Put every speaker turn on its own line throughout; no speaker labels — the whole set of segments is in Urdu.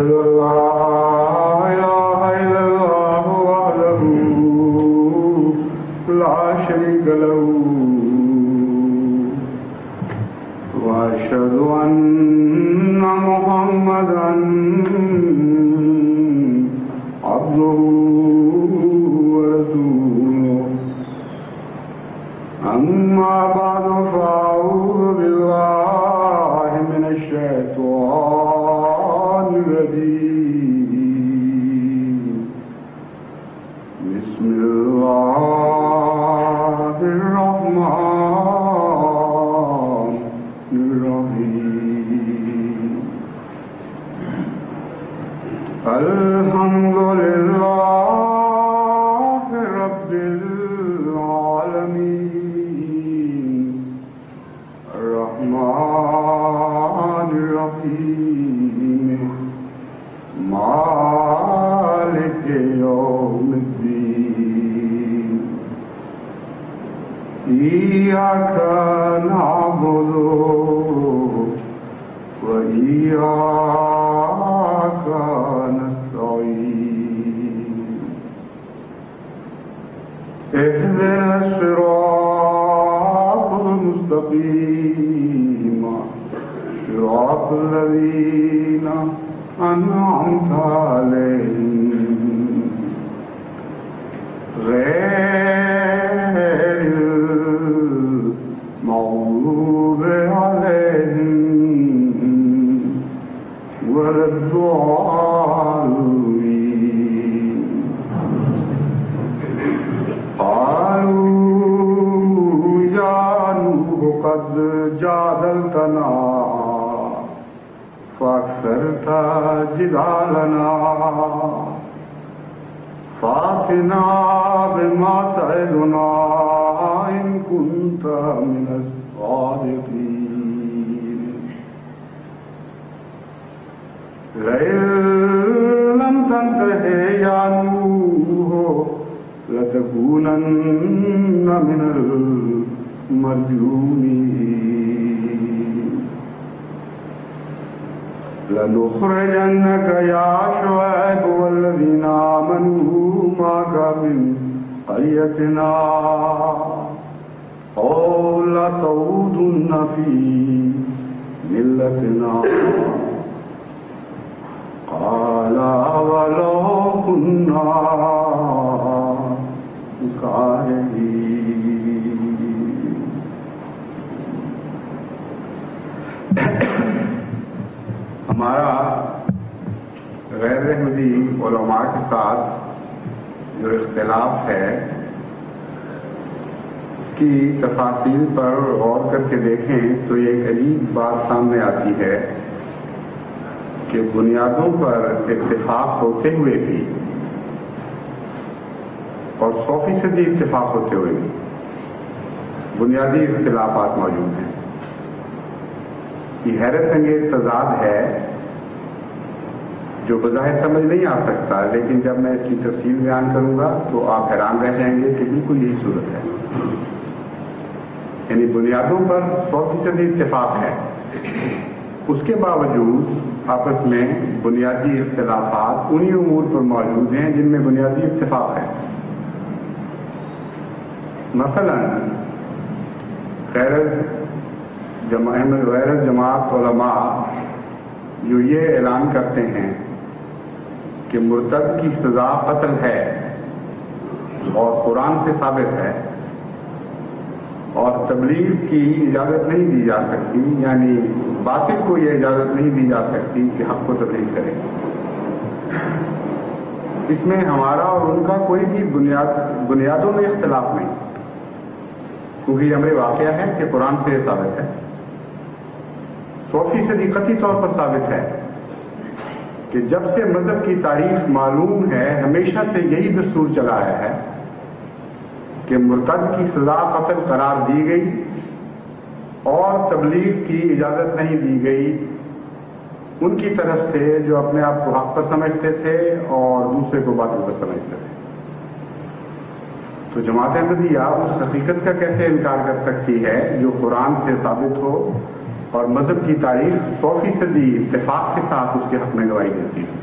أشهد أن لا إله إلا الله وحده لا شريك له وأشهد أن محمدا عبده ورسوله أما بعد فأعوذ بالله من الشيطان الرجيم بسم الله الرحمن الرحيم الحمد لله رب العالمين الرحمن الرحيم مالك يوم الدين إياك نعبد وإياك نستعين اهدنا الصراط المستقيم صراط الذين أنعمت عليهم غير المغضوب عليهم ولا الضالين قالوا يا نوح قد جادلتنا فأكثرت جدالنا فأتنا بما تعدنا إن كنت من الصادقين لئن لم تنته يا نوح لتكونن من المرجومين لنخرجنك يا شعيب والذين آمنوا معك من قريتنا أو لتعودن في ملتنا قال ولو كنا كارهين ہمارا غیر احمدی علماء کے ساتھ جو اختلاف ہے کی تفاصیل پر غور کر کے دیکھیں تو یہ ایک عجیب بات سامنے آتی ہے کہ بنیادوں پر اتفاق ہوتے ہوئے بھی اور 100% اتفاق ہوتے ہوئے بھی بنیادی اختلافات موجود ہیں. یہ حیرت انگیز تضاد ہے جو بظاہر سمجھ نہیں آ سکتا، لیکن جب میں اس کی تفصیل بیان کروں گا تو آپ حیران رہ جائیں گے کہ بالکل یہی صورت ہے. یعنی بنیادوں پر 100% اتفاق ہے، اس کے باوجود آپس میں بنیادی اختلافات انہی امور پر موجود ہیں جن میں بنیادی اتفاق ہے. مثلا غیر جماعت علماء جو یہ اعلان کرتے ہیں کہ مرتد کی سزا قتل ہے اور قرآن سے ثابت ہے اور تبلیغ کی اجازت نہیں دی جا سکتی، یعنی باطل کو یہ اجازت نہیں دی جا سکتی کہ حق کو تبلیغ کرے. اس میں ہمارا اور ان کا کوئی بھی بنیادوں میں اختلاف نہیں، کیونکہ یہ امر واقعہ ہے کہ قرآن سے ثابت ہے. 100% قطعی طور پر ثابت ہے کہ جب سے مذہب کی تاریخ معلوم ہے ہمیشہ سے یہی دستور چلا آیا ہے کہ مرتد کی سزا قتل قرار دی گئی اور تبلیغ کی اجازت نہیں دی گئی ان کی طرف سے جو اپنے آپ کو حق پر سمجھتے تھے اور دوسرے کو باطل پر سمجھتے تھے. تو جماعت احمدیہ اس حقیقت کا کیسے انکار کر سکتی ہے جو قرآن سے ثابت ہو اور مذہب کی تاریخ 100% اتفاق کے ساتھ اس کے حق میں گواہی دیتی ہے۔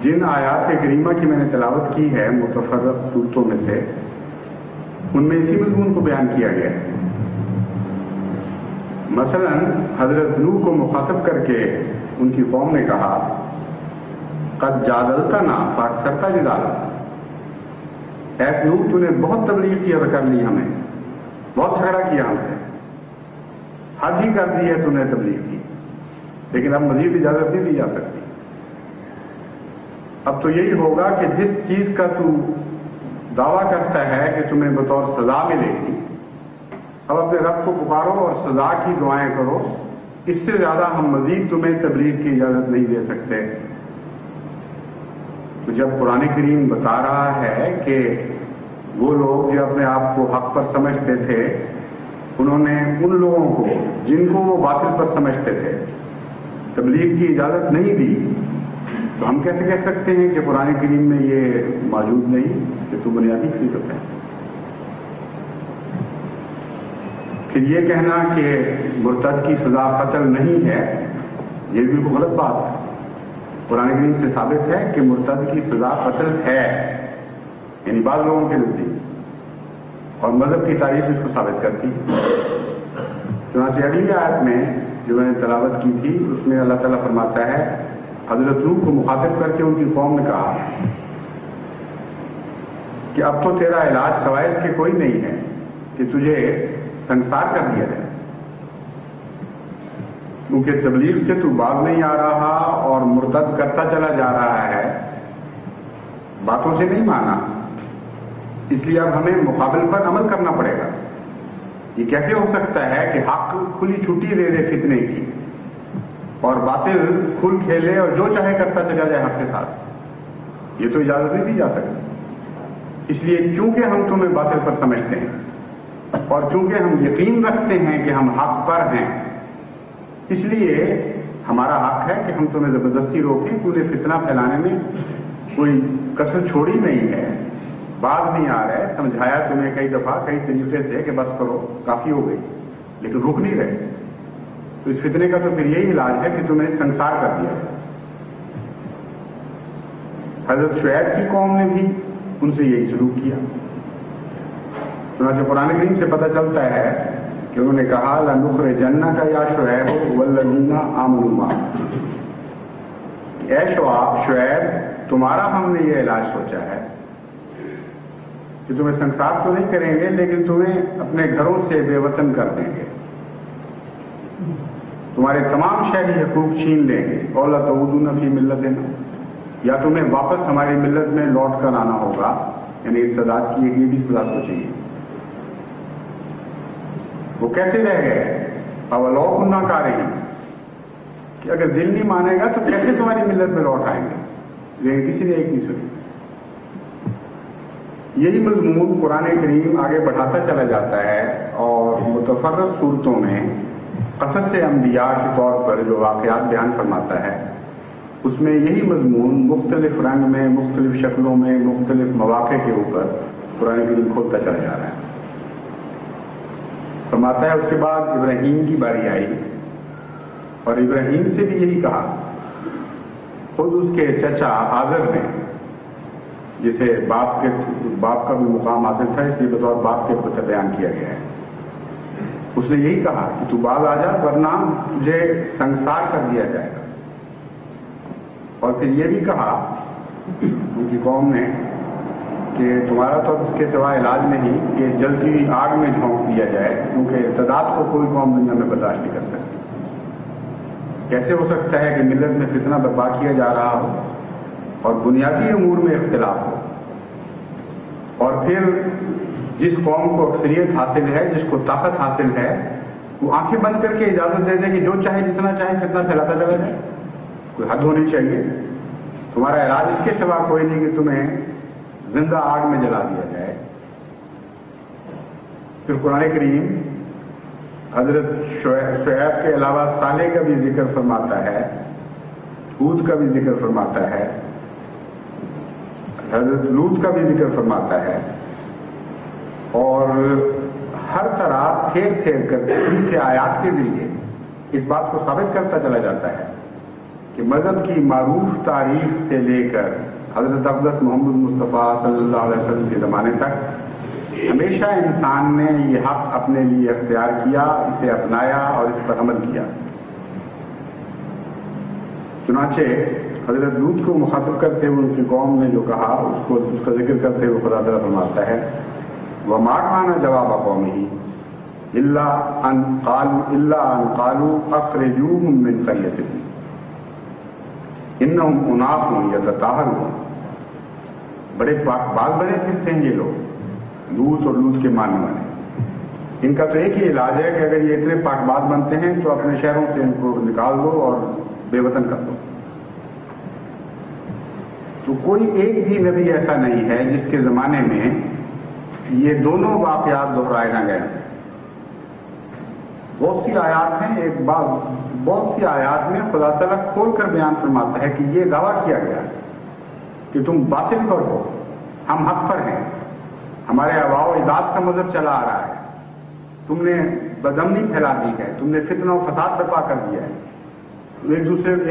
جن آیات کریمہ کی میں نے تلاوت کی ہے متفرق صورتوں میں سے، ان میں اسی مضمون کو بیان کیا گیا ہے۔ مثلا حضرت نوح کو مخاطب کر کے ان کی قوم نے کہا قد جادلتنا فاکثرت جدالنا، اے نوح تو نے بہت تبلیغ کی اور کر لی، ہمیں بہت جھگڑا کیا ہم سے، حد ہی کر دی ہے تو نے تبلیغ کی، لیکن اب مزید اجازت نہیں دی جا سکتی۔ اب تو یہی ہوگا کہ جس چیز کا تو دعویٰ کرتا ہے کہ تمہیں بطور سزا ملے گی، اب اپنے رب کو پکارو اور سزا کی دعائیں کرو، اس سے زیادہ ہم مزید تمہیں تبلیغ کی اجازت نہیں دے سکتے۔ تو جب قرآن کریم بتا رہا ہے کہ وہ لوگ جو اپنے آپ کو حق پر سمجھتے تھے، انہوں نے ان لوگوں کو جن کو وہ باطل پر سمجھتے تھے تبلیغ کی اجازت نہیں دی، تو ہم کیسے کہہ سکتے ہیں کہ قرآن کریم میں یہ موجود نہیں کہ تو بنیادی فکر ہے؟ پھر یہ کہنا کہ مرتد کی سزا قتل نہیں ہے، یہ بالکل غلط بات ہے۔ قرآن کریم سے ثابت ہے کہ مرتد کی سزا قتل ہے، یعنی بعض لوگوں کے نزدیک، اور مذہب کی تاریخ اس کو ثابت کرتی ہے۔ چنانچہ اگلی آیت میں جو میں نے تلاوت کی تھی، اس میں اللہ تعالیٰ فرماتا ہے، حضرت نوح کو مخاطب کر کے ان کی قوم نے کہا کہ اب تو تیرا علاج سوائے اس کے کوئی نہیں ہے کہ تجھے سنسار کر دیا جائے، کیونکہ تبلیغ سے تو باز نہیں آ رہا اور مرتد کرتا چلا جا رہا ہے، باتوں سے نہیں مانا، اس لیے اب ہمیں مقابل پر عمل کرنا پڑے گا۔ یہ کیسے ہو سکتا ہے کہ حق کھلی چھٹی دے دے فتنے کی اور باطل کھل کھیلے اور جو چاہے کرتا چلا جائے حق کے ساتھ؟ یہ تو اجازت نہیں دی جا سکتی۔ اس لیے چونکہ ہم تمہیں باطل پر سمجھتے ہیں اور چونکہ ہم یقین رکھتے ہیں کہ ہم حق پر ہیں، اس لیے ہمارا حق ہے کہ ہم تمہیں زبردستی روکیں، تمہیں فتنہ پھیلانے میں کوئی کسر چھوڑی نہیں ہے، باز نہیں آ رہا ہے، سمجھایا تمہیں کئی دفعہ کئی طریقے سے کہ بس کرو کافی ہو گئی، لیکن رک نہیں رہے۔ تو اس فتنے کا تو پھر یہی علاج ہے کہ تمہیں سنسار کر دیا ہے۔ حضرت شعیب کی قوم نے بھی ان سے یہی سلوک کیا۔ چنانچہ قرآن کریم سے پتہ چلتا ہے کہ انہوں نے کہا لَنُخْرِجَنَّكَ يَا شُعَيْبُ وَالَّذِينَ آمَنُوا مَعَكَ، اے شعیب تمہارا ہم نے یہ علاج سوچا ہے کہ تمہیں سنسار تو نہیں کریں گے، لیکن تمہیں اپنے گھروں سے بے وطن کر دیں گے، تمہارے تمام شہری حقوق چھین لیں گے، اور لَتَعُودُونَ فِي مِلَّتِنَا، یا تمہیں واپس ہماری ملت میں لوٹ کر آنا ہوگا، یعنی ارتداد کی یہ بھی سزا سوچیں گے۔ وہ کیسے رہ گئے؟ اولو کنا کارہین، کہ اگر دل نہیں مانے گا تو کیسے تمہاری ملت میں لوٹ آئیں گے؟ لیکن کسی نے ایک نہیں سنی۔ یہی مضمون قرآن کریم آگے بڑھاتا چلا جاتا ہے اور متفرق صورتوں میں قصص انبیاء کے طور پر جو واقعات بیان فرماتا ہے، اس میں یہی مضمون مختلف رنگ میں، مختلف شکلوں میں، مختلف مواقع کے اوپر قرآن کریم کھولتا چلا جا رہا ہے۔ فرماتا ہے اس کے بعد ابراہیم کی باری آئی اور ابراہیم سے بھی یہی کہا، خود اس کے چچا آزر نے، جسے باپ کا بھی مقام حاصل تھا، اس لیے بطور باپ کے اوپر بیان کیا گیا ہے، اس نے یہی کہا کہ تو باز آ جا ورنہ تجھے سنسار کر دیا جائے گا۔ اور پھر یہ بھی کہا ان کی قوم نے کہ تمہارا تو اس کے سوا علاج نہیں کہ جلدی آگ میں جھونک دیا جائے، کیونکہ ارتداد کو کوئی قوم دنیا میں برداشت نہیں کر سکتی۔ کیسے ہو سکتا ہے کہ ملت میں فتنہ برپا کیا جا رہا ہو اور بنیادی امور میں اختلاف ہو، اور پھر جس قوم کو اکثریت حاصل ہے، جس کو طاقت حاصل ہے، وہ آنکھیں بند کر کے اجازت دے دے کہ جو چاہے جتنا چاہے فتنہ پھیلاتا چلا جائے؟ کوئی حد ہونی چاہیے۔ تمہارا علاج اس کے سوا کوئی نہیں کہ تمہیں زندہ آگ میں جلا دیا جائے۔ پھر قرآن کریم حضرت شعیب کے علاوہ صالح کا بھی ذکر فرماتا ہے، ہود کا بھی ذکر فرماتا ہے، حضرت لوط کا بھی ذکر فرماتا ہے، اور ہر طرح پھیر پھیر کر کے آیات کے ذریعے اس بات کو ثابت کرتا چلا جاتا ہے کہ مذہب کی معروف تاریخ سے لے کر حضرت اقدس محمد مصطفیٰ صلی اللہ علیہ وسلم کے زمانے تک ہمیشہ انسان نے یہ حق اپنے لیے اختیار کیا، اسے اپنایا اور اس پر عمل کیا۔ چنانچہ حضرت لوط کو مخاطب کرتے ہوئے ان کی قوم نے جو کہا اس کا ذکر کرتے ہوئے خدا تعالیٰ فرماتا ہے وَمَا كَانَ جَوَابَ قَوْمِهِ إِلَّا أَنْ قَالُوا أَخْرِجُوهُمْ مِنْ قَرْيَتِكُمْ إِنَّهُمْ أُنَاسٌ يَتَطَهَّرُونَ۔ بڑے پاک باز بنے پھرتے ہیں یہ لوگ، لوط اور لوط کے ماننے والے۔ ان کا تو ایک ہی علاج ہے کہ اگر یہ اتنے پاک باز بنتے ہیں تو اپنے شہروں سے ان کو نکال دو اور بے وطن کر دو۔ تو کوئی ایک بھی نبی ایسا نہیں ہے جس کے زمانے میں یہ دونوں واقعات دہرائے نہ گئے۔ بہت سی آیات ہیں، بہت سی آیات میں خدا تعالیٰ کھول کر بیان فرماتا ہے کہ یہ دعویٰ کیا گیا کہ تم باطل پر ہو، ہم حق پر ہیں، ہمارے آباء و اجداد کا مذہب چلا آ رہا ہے، تم نے بدامنی پھیلا دی ہے، تم نے فتنہ و فساد برپا کر دیا ہے،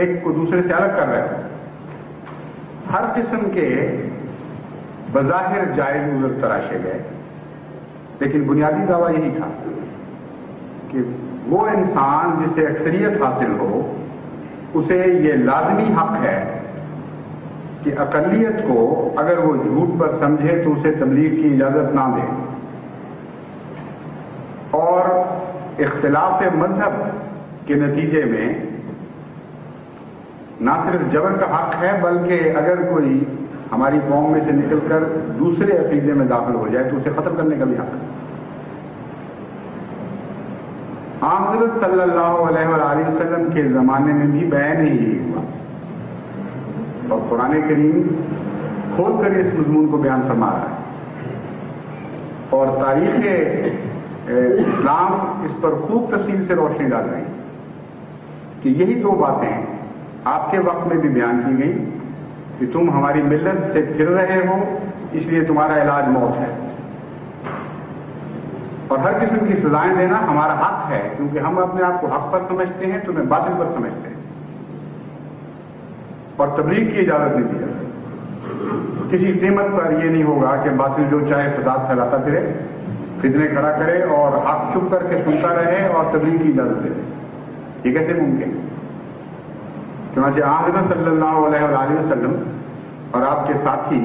ایک کو دوسرے سے الگ کر رہے ہو۔ ہر قسم کے بظاہر جائز عذر تراشے گئے، لیکن بنیادی دعویٰ یہی تھا کہ وہ انسان جسے اکثریت حاصل ہو اسے یہ لازمی حق ہے کہ اقلیت کو اگر وہ جھوٹ پر سمجھے تو اسے تبلیغ کی اجازت نہ دے، اور اختلاف مذہب کے نتیجے میں نہ صرف جبر کا حق ہے بلکہ اگر کوئی ہماری قوم میں سے نکل کر دوسرے عقیدے میں داخل ہو جائے تو اسے ختم کرنے کا بھی حق ہے۔ حضرت صلی اللہ علیہ وآلہ وسلم کے زمانے میں بھی بیان ہی یہی ہوا، اور قرآن کریم کھول کر اس مضمون کو بیان فرما رہا ہے، اور تاریخ اسلام اس پر خوب تفصیل سے روشنی ڈال رہی ہے کہ یہی دو باتیں آپ کے وقت میں بھی بیان کی گئی کہ تم ہماری ملت سے پھر رہے ہو، اس لیے تمہارا علاج موت ہے، اور ہر قسم کی سزائیں دینا ہمارا حق ہے کیونکہ ہم اپنے آپ کو حق پر سمجھتے ہیں، تمہیں باطل پر سمجھتے ہیں، اور تبلیغ کی اجازت نہیں دی جاتی۔ کسی قیمت پر یہ نہیں ہوگا کہ باطل جو چاہے فساد پھیلاتا پھرے، فتنے کھڑا کرے اور حق چپ کر کے سنتا رہے اور تبلیغ کی اجازت دے دے۔ یہ کیسے ممکن؟ چنانچہ حضرت صلی اللہ علیہ وآلہ وسلم اور آپ کے ساتھی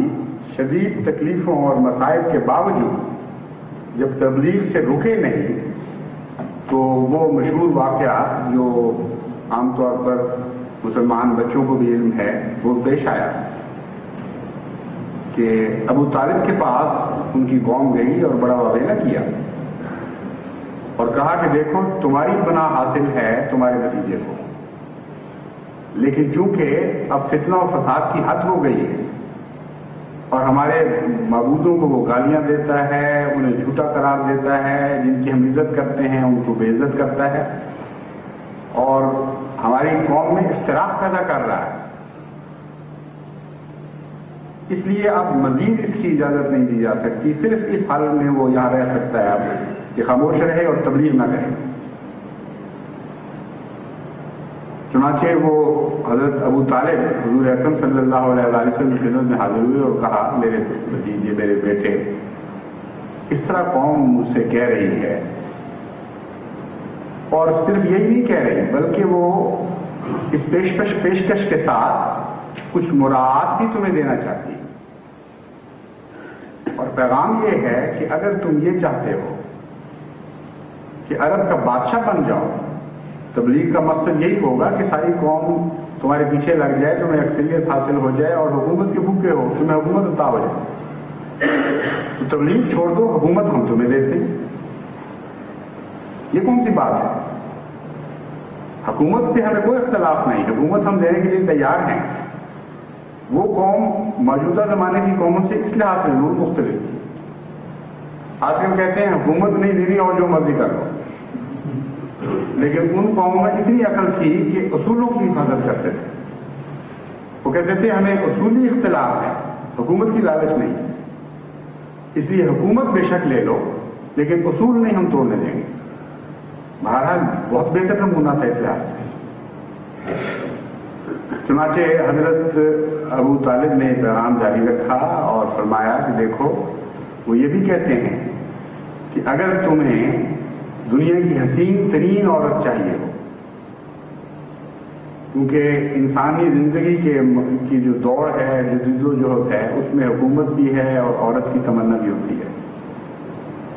شدید تکلیفوں اور مصائب کے باوجود جب تبلیغ سے رکے نہیں تو وہ مشہور واقعہ جو عام طور پر مسلمان بچوں کو بھی علم ہے وہ پیش آیا کہ ابو طالب کے پاس ان کی قوم گئی اور بڑا واویلا کیا اور کہا کہ دیکھو تمہاری پناہ حاصل ہے تمہارے نتیجے کو، لیکن چونکہ اب فتنہ و فساد کی حد ہو گئی ہے اور ہمارے معبودوں کو وہ گالیاں دیتا ہے، انہیں جھوٹا قرار دیتا ہے، جن کی ہم عزت کرتے ہیں ان کو بے عزت کرتا ہے اور ہماری قوم میں اختلاف پیدا کر رہا ہے، اس لیے اب مزید اس کی اجازت نہیں دی جا سکتی، صرف اس حالت میں وہ یہاں رہ سکتا ہے اب کہ خاموش رہے اور تبلیغ نہ کرے۔ چنانچہ وہ حضرت ابو طالب حضور اکرم صلی اللہ علیہ وسلم کی خدمت میں حاضر ہوئے اور کہا میرے بھتیجے میرے بیٹے اس طرح قوم مجھ سے کہہ رہی ہے، اور صرف یہی نہیں کہہ رہی بلکہ وہ اس پیشکش کے ساتھ کچھ مراعات بھی تمہیں دینا چاہتی ہے، اور پیغام یہ ہے کہ اگر تم یہ چاہتے ہو کہ عرب کا بادشاہ بن جاؤ، تبلیغ کا مقصد یہی ہوگا کہ ساری قوم تمہارے پیچھے لگ جائے، تمہیں اکثریت حاصل ہو جائے اور حکومت کے بھوکے ہو، تمہیں حکومت عطا ہو جائے، تو تبلیغ چھوڑ دو، حکومت ہم تمہیں دیتے ہیں۔ یہ کون سی بات ہے؟ حکومت سے ہمیں کوئی اختلاف نہیں، حکومت ہم دینے کے لیے تیار ہیں۔ وہ قوم موجودہ زمانے کی قوموں سے اس لحاظ سے ضرور مختلف تھی۔ آج کل کہتے ہیں حکومت نہیں دینی اور جو مرضی کر لو، لیکن ان قوموں میں اتنی عقل تھی کہ اصولوں کی حفاظت کرتے تھے۔ وہ کہتے تھے ہمیں اصولی اختلاف ہے، حکومت کی لالچ نہیں، اس لیے حکومت بے شک لے لو لیکن اصول نہیں ہم توڑنے دیں گے. بہرحال بہت بہتر نمونہ تھا اصلاح. چنانچہ حضرت ابو طالب نے پیغام جاری رکھا اور فرمایا کہ دیکھو وہ یہ بھی کہتے ہیں کہ اگر تمہیں دنیا کی حسین ترین عورت چاہیے ہو، کیونکہ انسانی زندگی کی جو دوڑ ہے، جو جد و جہد ہے، اس میں حکومت بھی ہے اور عورت کی تمنا بھی ہوتی ہے،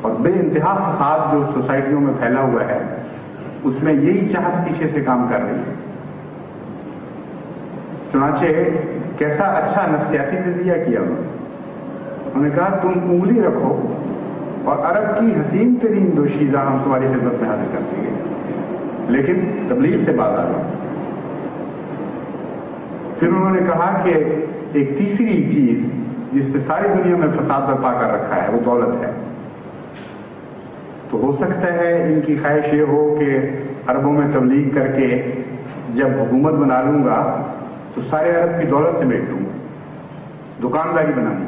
اور بے انتہا فساد جو سوسائٹیوں میں پھیلا ہوا ہے اس میں یہی چاہت پیچھے سے کام کر رہی ہے. چنانچہ کیسا اچھا نفسیاتی نظریہ کیا انہوں نے کہا تم انگلی رکھو اور عرب کی حسین ترین دوشیزہ ہم تمہاری خدمت میں حاضر کر دیں گے، لیکن تبلیغ سے باز آ رہا. پھر انہوں نے کہا کہ ایک تیسری چیز جس سے ساری دنیا میں فساد برپا کر رکھا ہے وہ دولت ہے. تو ہو سکتا ہے ان کی خواہش یہ ہو کہ عربوں میں تبلیغ کر کے جب حکومت بنا لوں گا تو سارے عرب کی دولت سمیٹ لوں گا، دکانداری بنانی.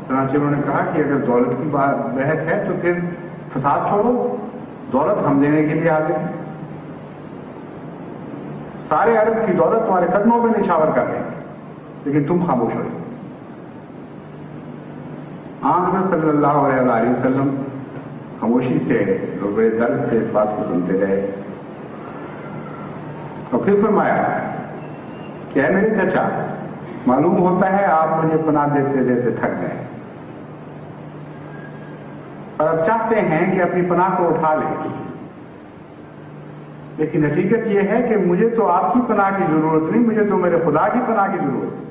چنانچہ انہوں نے کہا کہ اگر دولت کی بحث ہے تو پھر فساد چھوڑو، دولت ہم دینے کے لیے حاضر ہیں. سارے عرب کی دولت تمہارے قدموں میں نشاور کر رہے ہیں، لیکن تم خاموش ہو. آن صلی اللہ علیہ وسلم خاموشی سے اور بڑے درد سے اس بات کو سنتے رہے. اور پھر فرمایا کہ اے میرے چچا، معلوم ہوتا ہے آپ مجھے پناہ دیتے دیتے تھک گئے اور اب چاہتے ہیں کہ اپنی پناہ کو اٹھا لیں، لیکن حقیقت یہ ہے کہ مجھے تو آپ کی پناہ کی ضرورت نہیں، مجھے تو میرے خدا کی پناہ کی ضرورت ہے.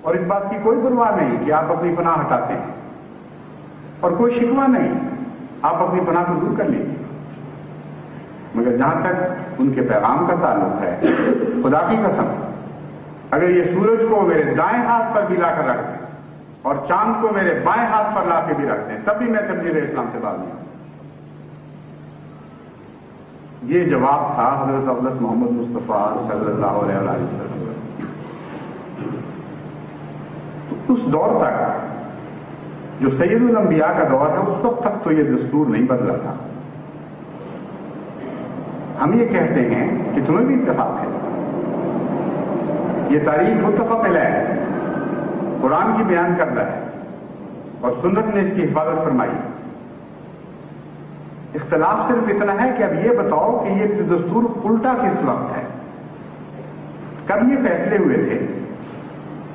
اور اس بات کی کوئی پرواہ نہیں کہ آپ اپنی پناہ ہٹاتے ہیں، اور کوئی شکوہ نہیں، آپ اپنی پناہ کو دور کر لیجیے. مگر جہاں تک ان کے پیغام کا تعلق ہے، خدا کی قسم اگر یہ سورج کو میرے دائیں ہاتھ پر بھی لا کر رکھ دیں اور چاند کو میرے بائیں ہاتھ پر لا کے بھی رکھ دیں تب بھی میں تبدیل اسلام سے باز نہیں ہوں. یہ جواب تھا حضرت اقدس محمد مصطفیٰ صلی اللہ علیہ وسلم. اس دور تک جو سید الانبیاء کا دور ہے اس وقت تک تو یہ دستور نہیں بدلا تھا. ہم یہ کہتے ہیں کہ تمہیں بھی اتفاق ہے، یہ تاریخ متفق علیہ ہے، قرآن کی بیان کردہ ہے اور سنت نے اس کی حفاظت فرمائی. اختلاف صرف اتنا ہے کہ اب یہ بتاؤ کہ یہ دستور الٹا کس وقت ہے، کب یہ فیصلے ہوئے تھے،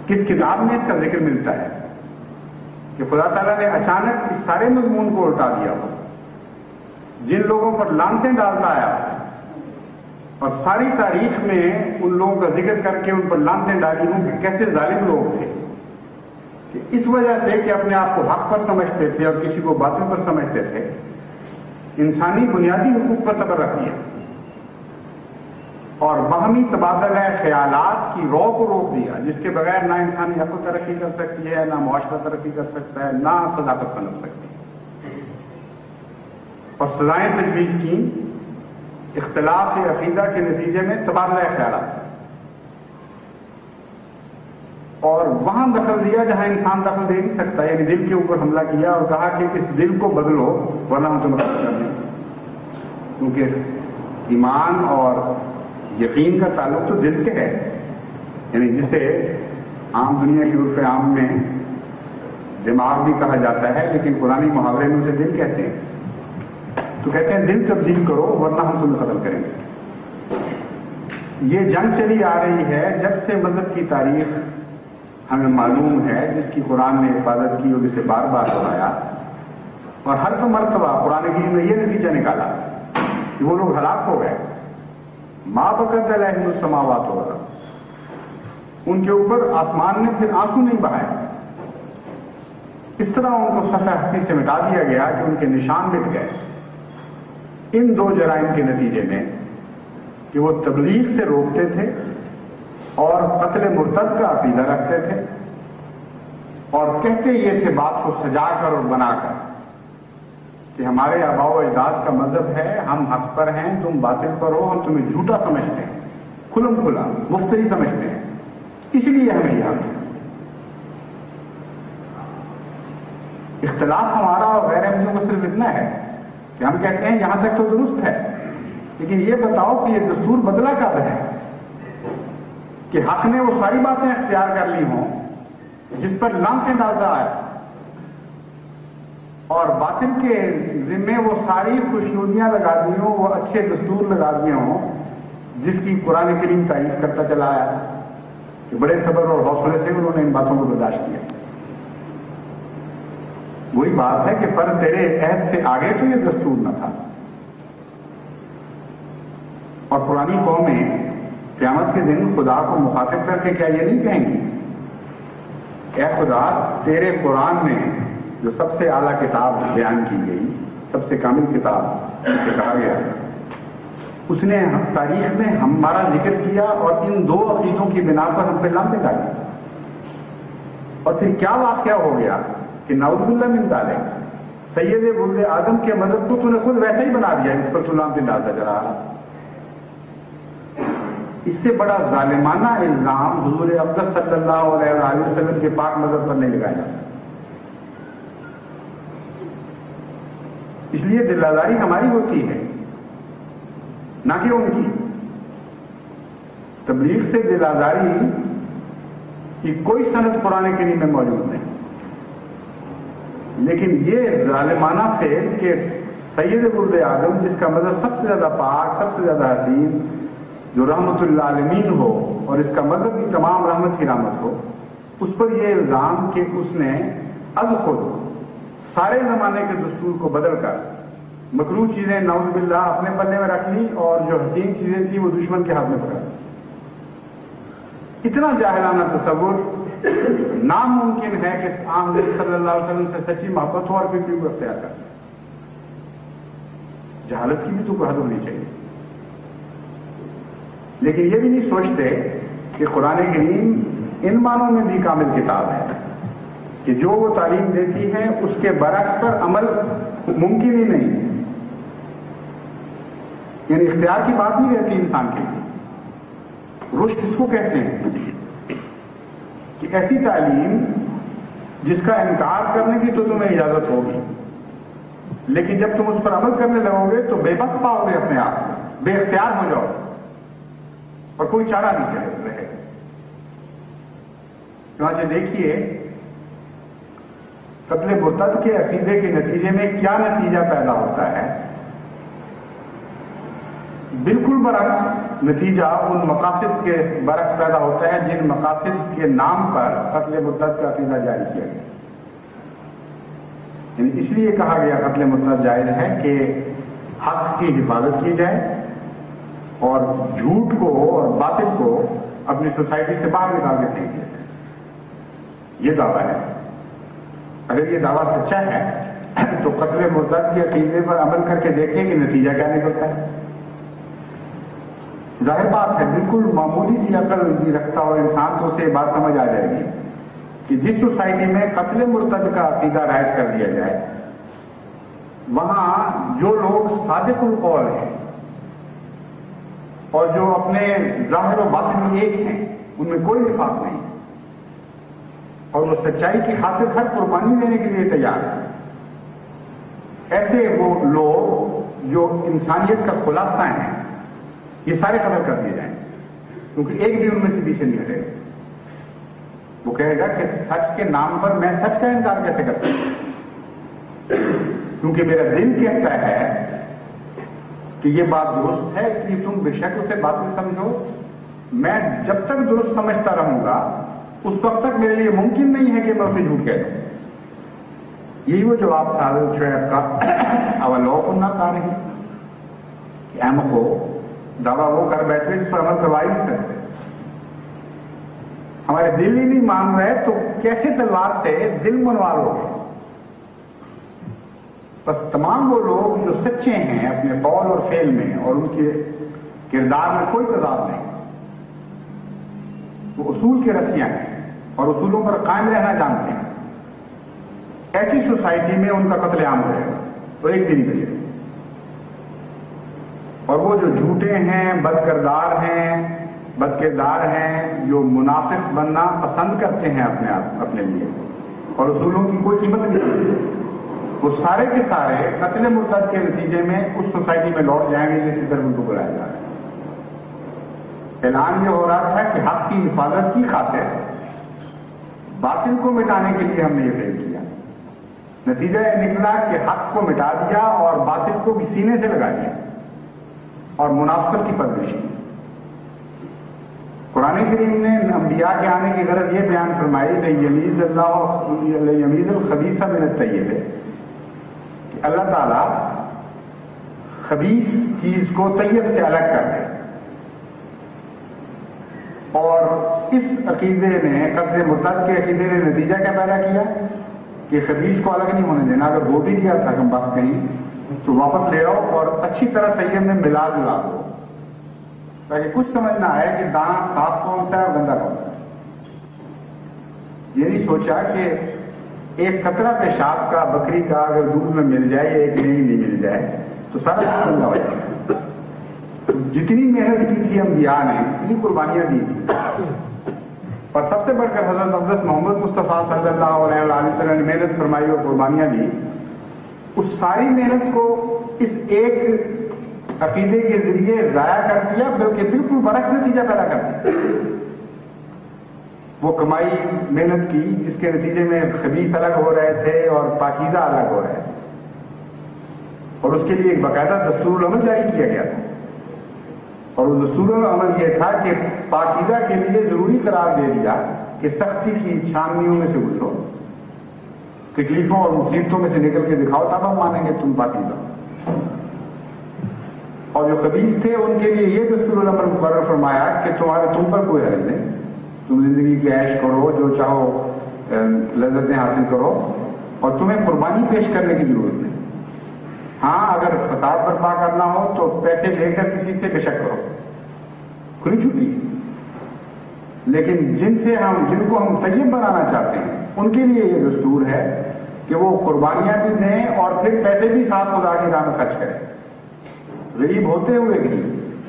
کس کتاب میں اس کا ذکر ملتا ہے کہ خدا تعالیٰ نے اچانک اس سارے مضمون کو الٹا دیا ہو. جن لوگوں پر لعنتیں ڈالتا آیا اور ساری تاریخ میں ان لوگوں کا ذکر کر کے ان پر لعنتیں ڈالی ہوں کہ کیسے ظالم لوگ تھے، کہ اس وجہ سے کہ اپنے آپ کو حق پر سمجھتے تھے اور کسی کو باطل پر سمجھتے تھے، انسانی بنیادی حقوق پر صبر رکھ دیا اور باہمی تبادلہ خیالات کی رو کو روک دیا، جس کے بغیر نہ انسانی عقل ترقی کر سکتی ہے، نہ معاشرہ ترقی کر سکتا ہے، نہ صداقت بن سکتی ہے. اور سزائیں تجویز کی اختلاف عقیدہ کے نتیجے میں تبادلہ خیالات، اور وہاں دخل دیا جہاں انسان دخل دے نہیں سکتا، یعنی دل کے اوپر حملہ کیا اور کہا کہ اس دل کو بدلو ورنہ ہم تمہیں ختم کر دیں. کیونکہ ایمان اور یقین کا تعلق تو دل سے ہے، یعنی جسے عام دنیا کی عرف عام میں دماغ بھی کہا جاتا ہے، لیکن قرآنی محاورے میں اسے دل کہتے ہیں. تو کہتے ہیں دل تبدیل کرو ورنہ ہم تمہیں ختم کریں گے. یہ جنگ چلی آ رہی ہے جب سے مذہب کی تاریخ ہمیں معلوم ہے، جس کی قرآن نے حفاظت کی اور اسے بار بار دہرایا، اور ہر مرتبہ قرآن کریم نے یہ نتیجہ نکالا کہ وہ لوگ ہلاک ہو گئے. ما بکت علیہم السماوات والارض، ان کے اوپر آسمان نے پھر آنسو نہیں بہائے. اس طرح ان کو صفحہ ہستی سے مٹا دیا گیا کہ ان کے نشان مٹ گئے ان دو جرائم کے نتیجے میں کہ وہ تبلیغ سے روکتے تھے اور قتل مرتد کا عقیدہ رکھتے تھے اور کہتے یہ تھے بات کو سجا کر اور بنا کر کہ ہمارے آباء و اجداد کا مذہب ہے، ہم حق پر ہیں، تم باطل پر ہو، ہم تمہیں جھوٹا سمجھتے ہیں، کھلم کھلا مفتری سمجھتے ہیں، اس لیے ہمیں یاد ہے. اختلاف ہمارا اور غیر احمدیوں کو صرف اتنا ہے کہ ہم کہتے ہیں یہاں تک تو درست ہے، لیکن یہ بتاؤ کہ یہ دستور بدلا کب ہے کہ حق نے وہ ساری باتیں اختیار کر لی ہوں جس پر لعنتیں ڈالتا ہے، اور باطل کے ذمے وہ ساری خوشنودیاں لگا دی ہوں، وہ اچھے دستور لگا دیے ہوں جس کی قرآن کریم تعریف کرتا چلا آیا کہ بڑے صبر اور حوصلے سے انہوں نے ان باتوں کو برداشت کیا۔ وہی بات ہے کہ پر تیرے عہد سے آگے تو یہ دستور نہ تھا، اور پرانی قومیں قیامت کے دن خدا کو مخاطب کر کے کیا یہ نہیں کہیں گی اے خدا تیرے قرآن میں جو سب سے اعلیٰ کتاب بیان کی گئی، سب سے کامل کتاب جسے کہا گیا، اس نے تاریخ میں ہمارا ذکر کیا اور ان دو عقیدوں کی بنا پر ہم پہ لعنتیں ڈالی، اور پھر کیا واقعہ ہو گیا کہ نعوذ باللہ من ذالک سید ولد آدم کے مذہب کو تو نے خود ویسا ہی بنا دیا جس پر تو لعنتیں ڈالتا چلا رہا۔ اس سے بڑا ظالمانہ الزام حضور اقدس صلی اللہ علیہ وآلہ وسلم کے پاک مذہب پر نہیں لگایا جاتا۔ اس لیے دل آزاری ہماری ہوتی ہے نہ کہ ان کی۔ تبلیغ سے دل آزاری کی کوئی سند قرآن کریم میں موجود نہیں، لیکن یہ ظالمانہ فعل کہ سید ولد آدم جس کا مذہب سب سے زیادہ پاک، سب سے زیادہ حسین، جو رحمت للعالمین ہو اور اس کا مذہب بھی تمام رحمت کی رحمت ہو، اس پر یہ الزام کہ اس نے از خود سارے زمانے کے دستور کو بدل کر مکروہ چیزیں نعوذ باللہ اپنے پلے میں رکھ لی اور جو حسین چیزیں تھیں وہ دشمن کے ہاتھ میں پکڑ لی۔ اتنا جاہلانہ تصور ناممکن ہے کہ حضرت صلی اللہ علیہ وسلم سے سچی محبت ہو اور پھر بھی وہ اختیار کر۔ جہالت کی بھی تو کوئی حد ہونی چاہیے، لیکن یہ بھی نہیں سوچتے کہ قرآن کریم ان معنوں میں بھی کامل کتاب ہے کہ جو وہ تعلیم دیتی ہے اس کے برعکس پر عمل ممکن ہی نہیں، یعنی اختیار کی بات نہیں رہتی انسان کے لیے۔ رشد اس کو کہتے ہیں کہ ایسی تعلیم جس کا انکار کرنے کی تو تمہیں اجازت ہوگی، لیکن جب تم اس پر عمل کرنے لگو گے تو بے بس پاؤ گے اپنے آپ کو، بے اختیار ہو جاؤ اور کوئی چارہ نہیں رہے۔ چنانچہ دیکھیے قتل مرتد کے عقیدے کے نتیجے میں کیا نتیجہ پیدا ہوتا ہے۔ بالکل برعکس نتیجہ ان مقاصد کے برعکس پیدا ہوتا ہے جن مقاصد کے نام پر قتل مرتد کا عقیدہ جاری کیا گیا۔ یعنی اس لیے کہا گیا قتل مرتد جائز ہے کہ حق کی حفاظت کی جائے اور جھوٹ کو اور باطل کو اپنی سوسائٹی سے باہر نکال کے پھینک دیا جائے۔ یہ دعویٰ ہے۔ اگر یہ دعویٰ سچا ہے تو قتل مرتد کے عقیدے پر عمل کر کے دیکھیں کہ نتیجہ کیا نکلتا ہے۔ ظاہر بات ہے بالکل معمولی سی عقل بھی رکھتا ہو انسان تو اسے بات سمجھ آ جائے گی کہ جس سوسائٹی میں قتل مرتد کا عقیدہ رائج کر دیا جائے وہاں جو لوگ صادق القول ہیں اور جو اپنے ظاہر و باطن میں ایک ہیں ان میں کوئی نفاق نہیں اور وہ سچائی کی خاطر ہر قربانی دینے کے لیے تیار ہے، ایسے وہ لوگ جو انسانیت کا خلاصہ ہیں یہ سارے قتل کر دیے جائیں، کیونکہ ایک بھی ان میں سے پیچھے نہیں ہٹے۔ وہ کہے گا کہ سچ کے نام پر میں سچ کا انکار کیسے کر سکتا ہوں، کیونکہ میرا دل کہتا ہے کہ یہ بات درست ہے، کہ تم بے شک اسے باطل سمجھو، میں جب تک درست سمجھتا رہوں گا اس وقت تک میرے لیے ممکن نہیں ہے کہ میں اسے جھوٹ کہہ دوں۔ یہی وہ جواب تھا شعیب کا اولو کننا کہا نہیں کہ احمد کو دعویٰ وہ کر بیٹھے جس پر عمل کروا ہی نہیں سکتے، ہمارے دل ہی نہیں مان رہے تو کیسے تلوار سے دل منوا لو گے؟ بس تمام وہ لوگ جو سچے ہیں اپنے قول اور فعل میں اور ان کے کردار میں کوئی تضاد نہیں، وہ اصول کے رسیاں ہیں اور اصولوں پر قائم رہنا جانتے ہیں، ایسی سوسائٹی میں ان کا قتل عام رہے گا تو ایک دن کے لیے۔ اور وہ جو جھوٹے ہیں، بد کردار ہیں، بد کردار ہیں، جو منافق بننا پسند کرتے ہیں اپنے لیے، اور اصولوں کی کوئی قیمت نہیں ہے، وہ سارے کے سارے قتل مرتد کے نتیجے میں اس سوسائٹی میں لوٹ جائیں گے جس کی طرف ان کو بلایا جا رہا ہے۔ اعلان یہ ہو رہا تھا کہ حق کی حفاظت کی خاطر باطل کو مٹانے کے لیے ہم نے یہ فیل کیا، نتیجہ یہ نکلا کہ حق کو مٹا دیا اور باطل کو بھی سینے سے لگا دیا اور منافقت کی پرورش کی۔ قرآن کریم نے انبیاء کے آنے کی غرض یہ بیان فرمائی کہ یمیز الخبیث من الطیب، کہ اللہ تعالیٰ خبیث چیز کو طیب سے الگ کر دے، اور اس عقیدے نے قتل مرتد کے عقیدے نے نتیجہ کیا پیدا کیا کہ خبیث کو الگ نہیں ہونے دینا۔ اگر وہ بھی کیا تھا ہم بات کہیں تو واپس لے آؤ اور اچھی طرح طیب میں ملا دو، تاکہ کچھ سمجھ نہ آئے کہ دانا صاف کون سا ہے اور گندا کون سا ہے۔ یہ نہیں سوچا کہ ایک قطرہ پیشاب کا بکری کا اگر دودھ میں مل جائے یا ایک نہیں مل جائے تو سارا گندا ہو جائے۔ جتنی محنت کی تھی انبیاء نے، اتنی قربانیاں دی تھی، اور سب سے بڑھ کر حضرت محمد مصطفیٰ صلی اللہ علیہ وسلم نے محنت فرمائی اور قربانیاں دی، اس ساری محنت کو اس ایک عقیدے کے ذریعے ضائع کر دیا، بلکہ بالکل برعکس نتیجہ پیدا کر دیا۔ وہ کمائی محنت کی جس کے نتیجے میں خبیث الگ ہو رہے تھے اور پاکیزہ الگ ہو رہے تھے، اور اس کے لیے ایک باقاعدہ دستور العمل جاری کیا گیا تھا، اور وہ دستور العمل یہ تھا کہ پاکیزہ کے لیے ضروری قرار دے دیا کہ سختی کی چھاننیوں میں سے گزرو، تکلیفوں اور مصیبتوں میں سے نکل کے دکھاؤ، تب ہم مانیں گے تم پاکیزہ۔ اور جو خبیث تھے ان کے لیے یہ دستور العمل مقرر فرمایا کہ تم پر کوئی حرج نہیں، تم زندگی کی عیش کرو، جو چاہو لذتیں حاصل کرو، اور تمہیں قربانی پیش کرنے کی ضرورت نہیں۔ ہاں اگر فساد برپا کرنا ہو تو پیسے لے کر کسی سے بے شک کرو، کھلی چھٹی، لیکن جن کو ہم طیب بنانا چاہتے ہیں ان کے لیے یہ دستور ہے کہ وہ قربانیاں بھی دیں اور پھر پیسے بھی ساتھ خدا کی راہ میں خرچ کریں، غریب ہوتے ہوئے بھی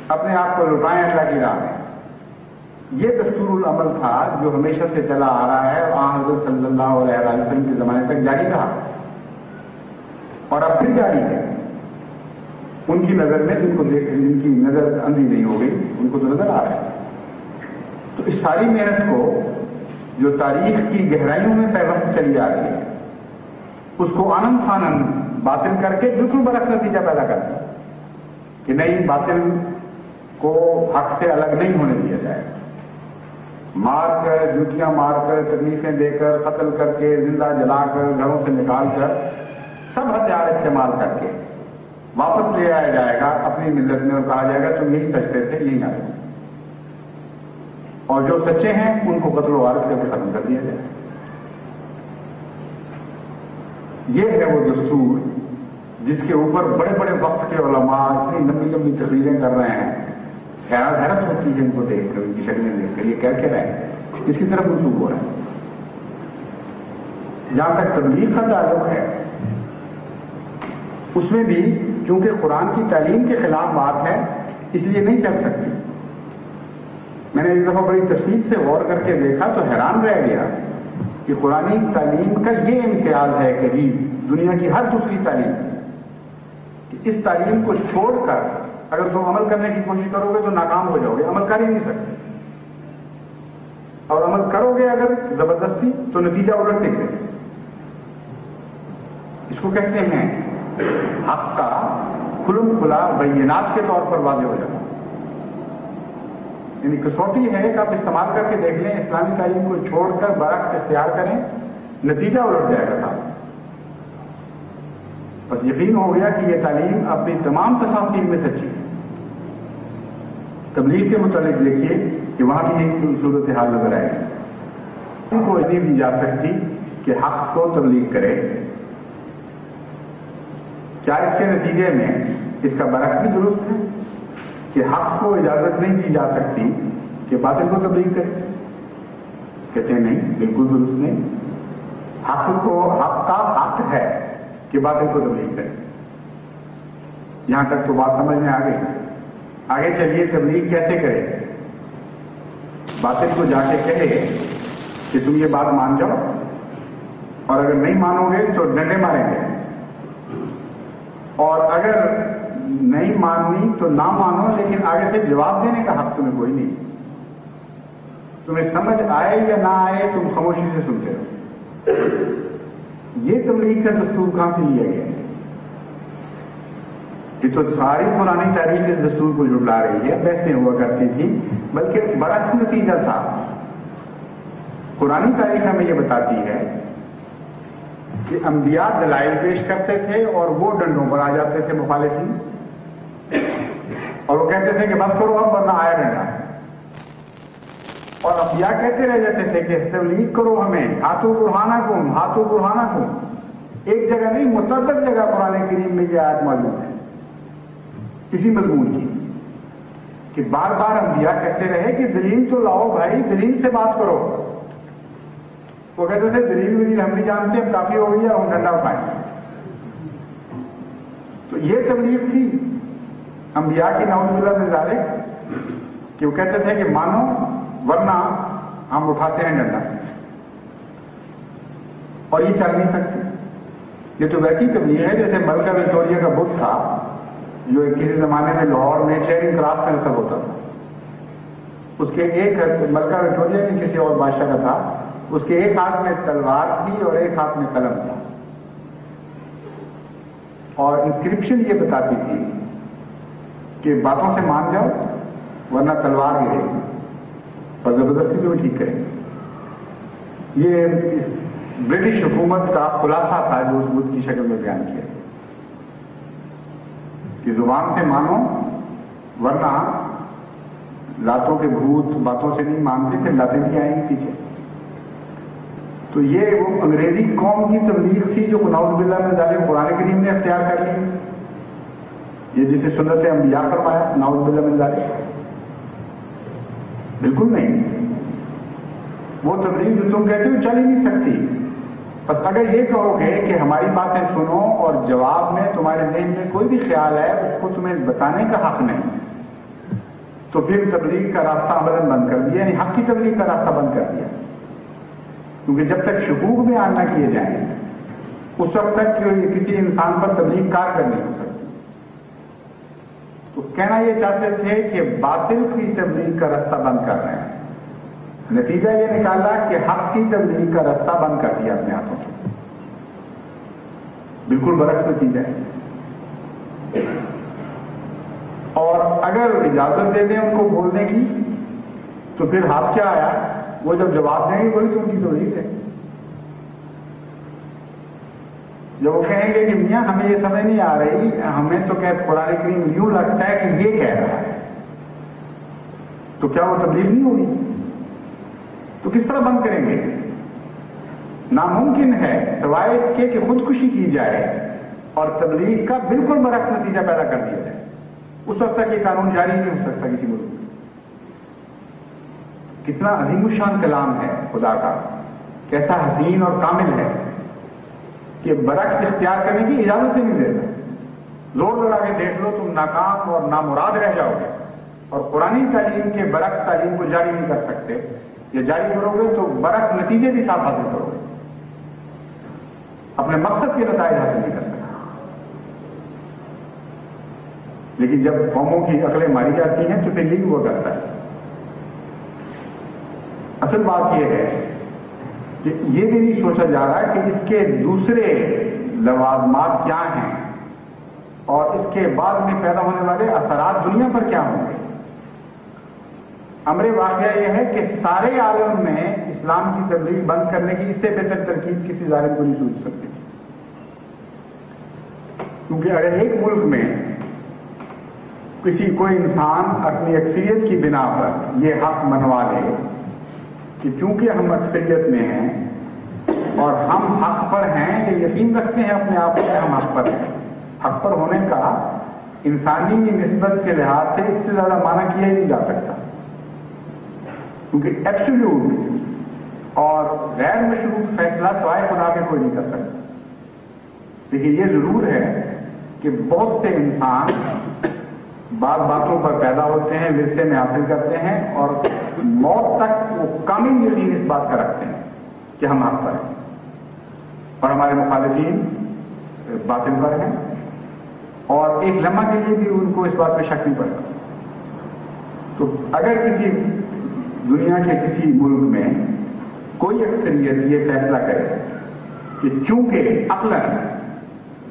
اپنے آپ کو لٹائیں اللہ کی راہ میں۔ یہ دستور العمل تھا جو ہمیشہ سے چلا آ رہا ہے، اور حضرت صلی اللہ علیہ وسلم کے زمانے تک جاری رہا اور اب پھر جاری ہے۔ ان کی نظر میں جن کی نظر اندھی نہیں ہو گئی ان کو تو نظر آ رہا ہے۔ تو اس ساری محنت کو جو تاریخ کی گہرائیوں میں پیوست چلی آ رہی ہے، اس کو آنن فانن باطل کر کے بالکل برعکس نتیجہ پیدا کرتا ہے کہ نہیں، باطل کو حق سے الگ نہیں ہونے دیا جائے، مار کر، جوتیاں مار کر، تکلیفیں دے کر، قتل کر کے، زندہ جلا کر، گھروں سے نکال کر، سب ہتھیار استعمال کر کے واپس لے آیا جائے گا اپنی ملت میں، اور کہا جائے گا تم یہی سچتے تھے، یہی آئے، اور جو سچے ہیں ان کو قتل و غارت کر کے ختم کر دیا جائے۔ یہ ہے وہ دستور جس کے اوپر بڑے بڑے وقت کے علماء اتنی لمبی لمبی تقریریں کر رہے ہیں، حیرت ہوتی ہے ان کو دیکھ کر، ان کی شکلیں دیکھ کر، یہ کہہ کے رہے اس کی طرف منسوخ ہو رہا ہے۔ جہاں تک تبلیغ کا تعلق ہے، اس میں بھی کیونکہ قرآن کی تعلیم کے خلاف بات ہے اس لیے نہیں چل سکتی۔ میں نے ایک دفعہ بڑی تفصیل سے غور کر کے دیکھا تو حیران رہ گیا کہ قرآنی تعلیم کا یہ امتیاز ہے قریب دنیا کی ہر دوسری تعلیم کہ اس تعلیم کو چھوڑ کر اگر تم عمل کرنے کی کوشش کرو گے تو ناکام ہو جاؤ گے، عمل کر ہی نہیں سکتے، اور عمل کرو گے اگر زبردستی تو نتیجہ الٹ نکلے۔ اس کو کہتے ہیں حق کا کھلم کھلا بینات کے طور پر واضح ہو جانا، یعنی کسوٹی ہے کہ آپ استعمال کر کے دیکھ لیں، اسلامی تعلیم کو چھوڑ کر برعکس اختیار کریں، نتیجہ الٹ جائے گا صاحب۔ بس یقین ہو گیا کہ یہ تعلیم اپنی تمام تفاصیل میں سچی ہے۔ تبلیغ کے متعلق دیکھیے کہ وہاں بھی ایک صورتحال نظر آئے گی، ان کو اتنی دی جا سکتی کہ حق کو تبلیغ کرے، کیا اس کے نتیجے میں اس کا برعکس بھی درست ہے کہ حق کو اجازت نہیں دی جا سکتی کہ باطل کو تبلیغ کرے؟ کہتے ہیں نہیں، بالکل درست نہیں، حق کا حق ہے کہ باطل کو تبلیغ کرے۔ یہاں تک تو بات سمجھ میں آ گئی۔ آگے چلیے، تبلیغ کیسے کرے؟ باطل کو جا کے کہے کہ تم یہ بات مان جاؤ، اور اگر نہیں مانو گے تو ڈنڈے ماریں گے، اور اگر نہیں ماننی تو نہ مانو، لیکن آگے سے جواب دینے کا حق تمہیں کوئی نہیں۔ تمہیں سمجھ آئے یا نہ آئے تم خاموشی سے سنتے رہو۔ یہ تبلیغ کا دستور کہاں سے لیا گیا ہے؟ یہ تو ساری پرانی تاریخ اس دستور کو جھٹلا رہی ہے۔ بحثیں ہوا کرتی تھی، بلکہ بڑا نتیجہ تھا۔ پرانی تاریخ ہمیں یہ بتاتی ہے کہ انبیاء دلائل پیش کرتے تھے اور وہ ڈنڈوں پر آ جاتے تھے مخالفین، اور وہ کہتے تھے کہ بس کرو اب ورنہ آیا ڈنڈا، اور انبیاء کہتے رہ جاتے تھے کہ تبلیغ کرو ہمیں، ہاتھوں برہانکم ہاتھوں برہانکم۔ ایک جگہ نہیں، متعدد جگہ قرآن کریم میں یہ آیت موجود ہے اسی مضمون کی، کہ بار بار انبیاء کہتے رہے کہ دلیل تو لاؤ بھائی، دلیل سے بات کرو۔ وہ کہتے تھے دلیل ہم نہیں جانتے، اب کافی ہو گئی ہے، ہم ڈنڈا اٹھائیں۔ تو یہ تبلیغ تھی انبیاء کی نعوذ باللہ من ذالک، کہ وہ کہتے تھے کہ مانو ورنہ ہم اٹھاتے ہیں ڈنڈا، اور یہ چل نہیں سکتے۔ یہ تو ویسی تبلیغ ہے جیسے ملکہ وکٹوریہ کا بت تھا، جو کسی زمانے میں لاہور میں چیرنگ کراس کا نصب ہوتا تھا۔ اس کے ایک ملکہ وکٹوریہ میں کسی اور بادشاہ کا تھا، اس کے ایک ہاتھ میں تلوار تھی اور ایک ہاتھ میں قلم تھا، اور انسکرپشن یہ بتاتی تھی کہ باتوں سے مان جاؤ ورنہ تلوار گرے گی، اور زبردستی تمہیں ٹھیک کریں گے۔ یہ برٹش حکومت کا خلاصہ تھا جو اس بدھ کی شکل میں بیان کیا کہ زبان سے مانو ورنہ لاتوں کے بھوت باتوں سے نہیں مانتے، پھر لاتیں بھی آئیں گی پیچھے۔ تو یہ وہ انگریزی قوم کی تبلیغ تھی جو نعوذ باللہ من ذالک قرآن کریم نے اختیار کر لی، یہ جسے سنت انبیاء فرمایا نعوذ باللہ من ذالک۔ بالکل نہیں، وہ تبلیغ جو تم کہتے ہو چل ہی نہیں سکتی۔ بس اگر یہ کہو گے کہ ہماری باتیں سنو اور جواب میں تمہارے ذہن میں کوئی بھی خیال ہے اس کو تمہیں بتانے کا حق نہیں، تو پھر تبلیغ کا راستہ عملاً بند کر دیا، یعنی حق کی تبلیغ کا راستہ بند کر دیا۔ کیونکہ جب تک شکوک بیان نہ کیے جائیں اس وقت تک کسی انسان پر تبلیغ کارگر نہیں ہو سکتی۔ تو کہنا یہ چاہتے تھے کہ باطل کی تبلیغ کا راستہ بند کر رہے ہیں، نتیجہ یہ نکالا کہ حق کی تبلیغ کا راستہ بند کر دیا اپنے ہاتھوں سے۔ بالکل برعکس نتیجہ ہے۔ اور اگر اجازت دے دیں ان کو بولنے کی تو پھر ہاتھ کیا آیا؟ وہ جب جواب دیں گے وہی تو ان کی توحید ہے۔ جب وہ کہیں گے کہ میاں ہمیں یہ سمجھ نہیں آ رہی، ہمیں تو کہ قرآن کریم یوں لگتا ہے کہ یہ کہہ رہا ہے، تو کیا وہ تبلیغ نہیں ہوگی؟ تو کس طرح بند کریں گے؟ ناممکن ہے سوائے اس کے کہ خودکشی کی جائے اور تبلیغ کا بالکل برعکس نتیجہ پیدا کر دیا جائے۔ اس وقت تک یہ قانون جاری نہیں ہو سکتا کسی ملک میں۔ کتنا عظیم الشان کلام ہے خدا کا، کیسا حسین اور کامل ہے کہ برعکس اختیار کرنے کی اجازت ہی نہیں دیتا۔ زور لگا کے دیکھ لو تم ناکام اور نامراد رہ جاؤ گے، اور قرآنی تعلیم کے برعکس تعلیم کو جاری نہیں کر سکتے۔ یہ جاری کرو گے تو برعکس نتیجے بھی صاف حاصل کرو گے، اپنے مقصد کے نتائج حاصل نہیں کر سکتے۔ لیکن جب قوموں کی عقلیں ماری جاتی ہیں تو پھر لیگ ہوا کرتا ہے۔ اصل بات یہ ہے کہ یہ بھی نہیں سوچا جا رہا کہ اس کے دوسرے لوازمات کیا ہیں اور اس کے بعد میں پیدا ہونے والے اثرات دنیا پر کیا ہوں گے۔ امر واقعہ یہ ہے کہ سارے عالم میں اسلام کی تبلیغ بند کرنے کی اس سے بہتر ترکیب کسی ظالم کو نہیں سوچ سکتے، کیونکہ اگر ایک ملک میں کوئی انسان اپنی اکثریت کی بنا پر یہ حق منوا لے کہ چونکہ ہم اکثریت میں ہیں اور ہم حق پر ہیں، یہ یقین رکھتے ہیں اپنے آپ سے ہم حق پر ہیں، حق پر ہونے کا انسانی نسبت کے لحاظ سے اس سے زیادہ معنی کیا ہی نہیں جا سکتا، کیونکہ ایبسولوٹ اور غیر مشروط فیصلہ سوائے خدا کے کوئی نہیں کر سکتا۔ لیکن یہ ضرور ہے کہ بہت سے انسان بعض باتوں پر پیدا ہوتے ہیں، ورثے میں حاصل کرتے ہیں، اور موت تک وہ کامل یقین اس بات کا رکھتے ہیں کہ ہم حق پر ہیں۔ اور ہمارے مخالفین باطل پر ہیں، اور ایک لمحہ کے لیے بھی ان کو اس بات پہ شک نہیں پڑتا۔ تو اگر کسی دنیا کے کسی ملک میں کوئی اکثریت یہ فیصلہ کرے کہ چونکہ عقلاً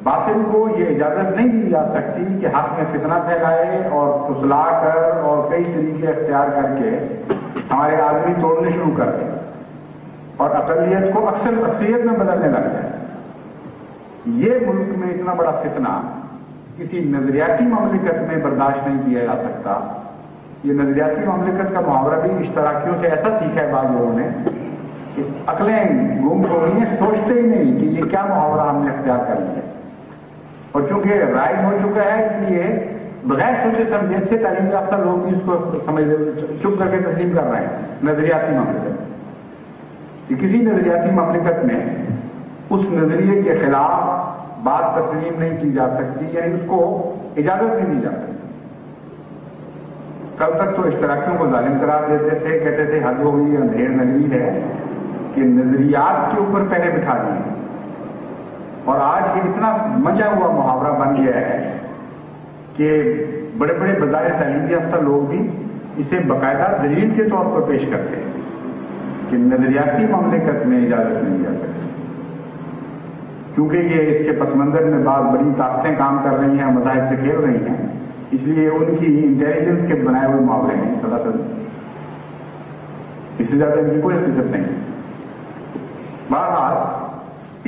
باطل کو یہ اجازت نہیں دی جا سکتی کہ حق میں فتنہ پھیلائے اور پھسلا کر اور کئی طریقے اختیار کر کے ہمارے آدمی توڑنے شروع کر دیں اور اقلیت کو اکثریت میں بدلنے لگ جائے، یہ ملک میں اتنا بڑا فتنہ کسی نظریاتی مملکت میں برداشت نہیں کیا جا سکتا۔ یہ نظریاتی مملکت کا محاورہ بھی اشتراکیوں سے ایسا سیکھا ہے بعض لوگوں نے کہ عقلیں گم ہو گئی ہیں، سوچتے ہی نہیں کہ یہ کیا محاورہ ہم نے اختیار کر لیا ہے، اور چونکہ رائج ہو چکا ہے اس لیے بغیر سوچے سمجھے سے تعلیم یافتہ لوگ بھی اس کو چپ کر کے تسلیم کر رہے ہیں۔ نظریاتی مملکت کہ کسی نظریاتی مملکت میں اس نظریے کے خلاف بات تسلیم نہیں کی جا سکتی، یعنی اس کو اجازت نہیں دی جا سکتی۔ کل تک تو اشتراکیوں کو ظالم قرار دیتے تھے، کہتے تھے حد ہو گئی، اندھیر نگری ہے کہ نظریات کے اوپر پہلے بٹھا دیے، اور آج یہ اتنا مچا ہوا محاورہ بن گیا ہے کہ بڑے بڑے بظاہر تعلیم یافتہ لوگ بھی اسے باقاعدہ دلیل کے طور پر پیش کرتے ہیں کہ نظریاتی مملکت میں اجازت نہیں جا سکتی، کیونکہ یہ اس کے پس منظر میں بعض بڑی طاقتیں کام کر رہی ہیں، مذاہب سے کھیل رہی ہیں، اس لیے ان کی انٹیلیجنس کے بنائے ہوئے معاملے ہیں سراسر، اس سے زیادہ ان کی کوئی حقیقت نہیں۔ بہرحال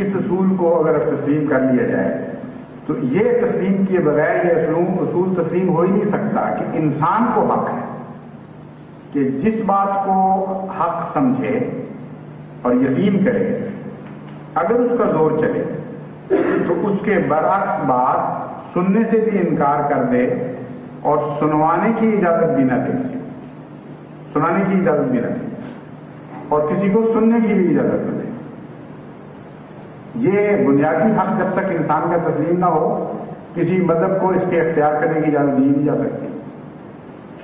اس اصول کو اگر تسلیم کر لیا جائے تو یہ تسلیم کیے بغیر یہ اصول تسلیم ہو ہی نہیں سکتا کہ انسان کو حق ہے کہ جس بات کو حق سمجھے اور یقین کرے، اگر اس کا زور چلے تو اس کے برعکس بات سننے سے بھی انکار کر دے اور سنوانے کی اجازت بھی نہ دے، سنانے کی اجازت بھی نہ دے اور کسی کو سننے کی بھی اجازت نہ دے۔ یہ بنیادی حق جب تک انسان کا تسلیم نہ ہو کسی مذہب کو اس کے اختیار کرنے کی اجازت دی نہیں جا سکتی۔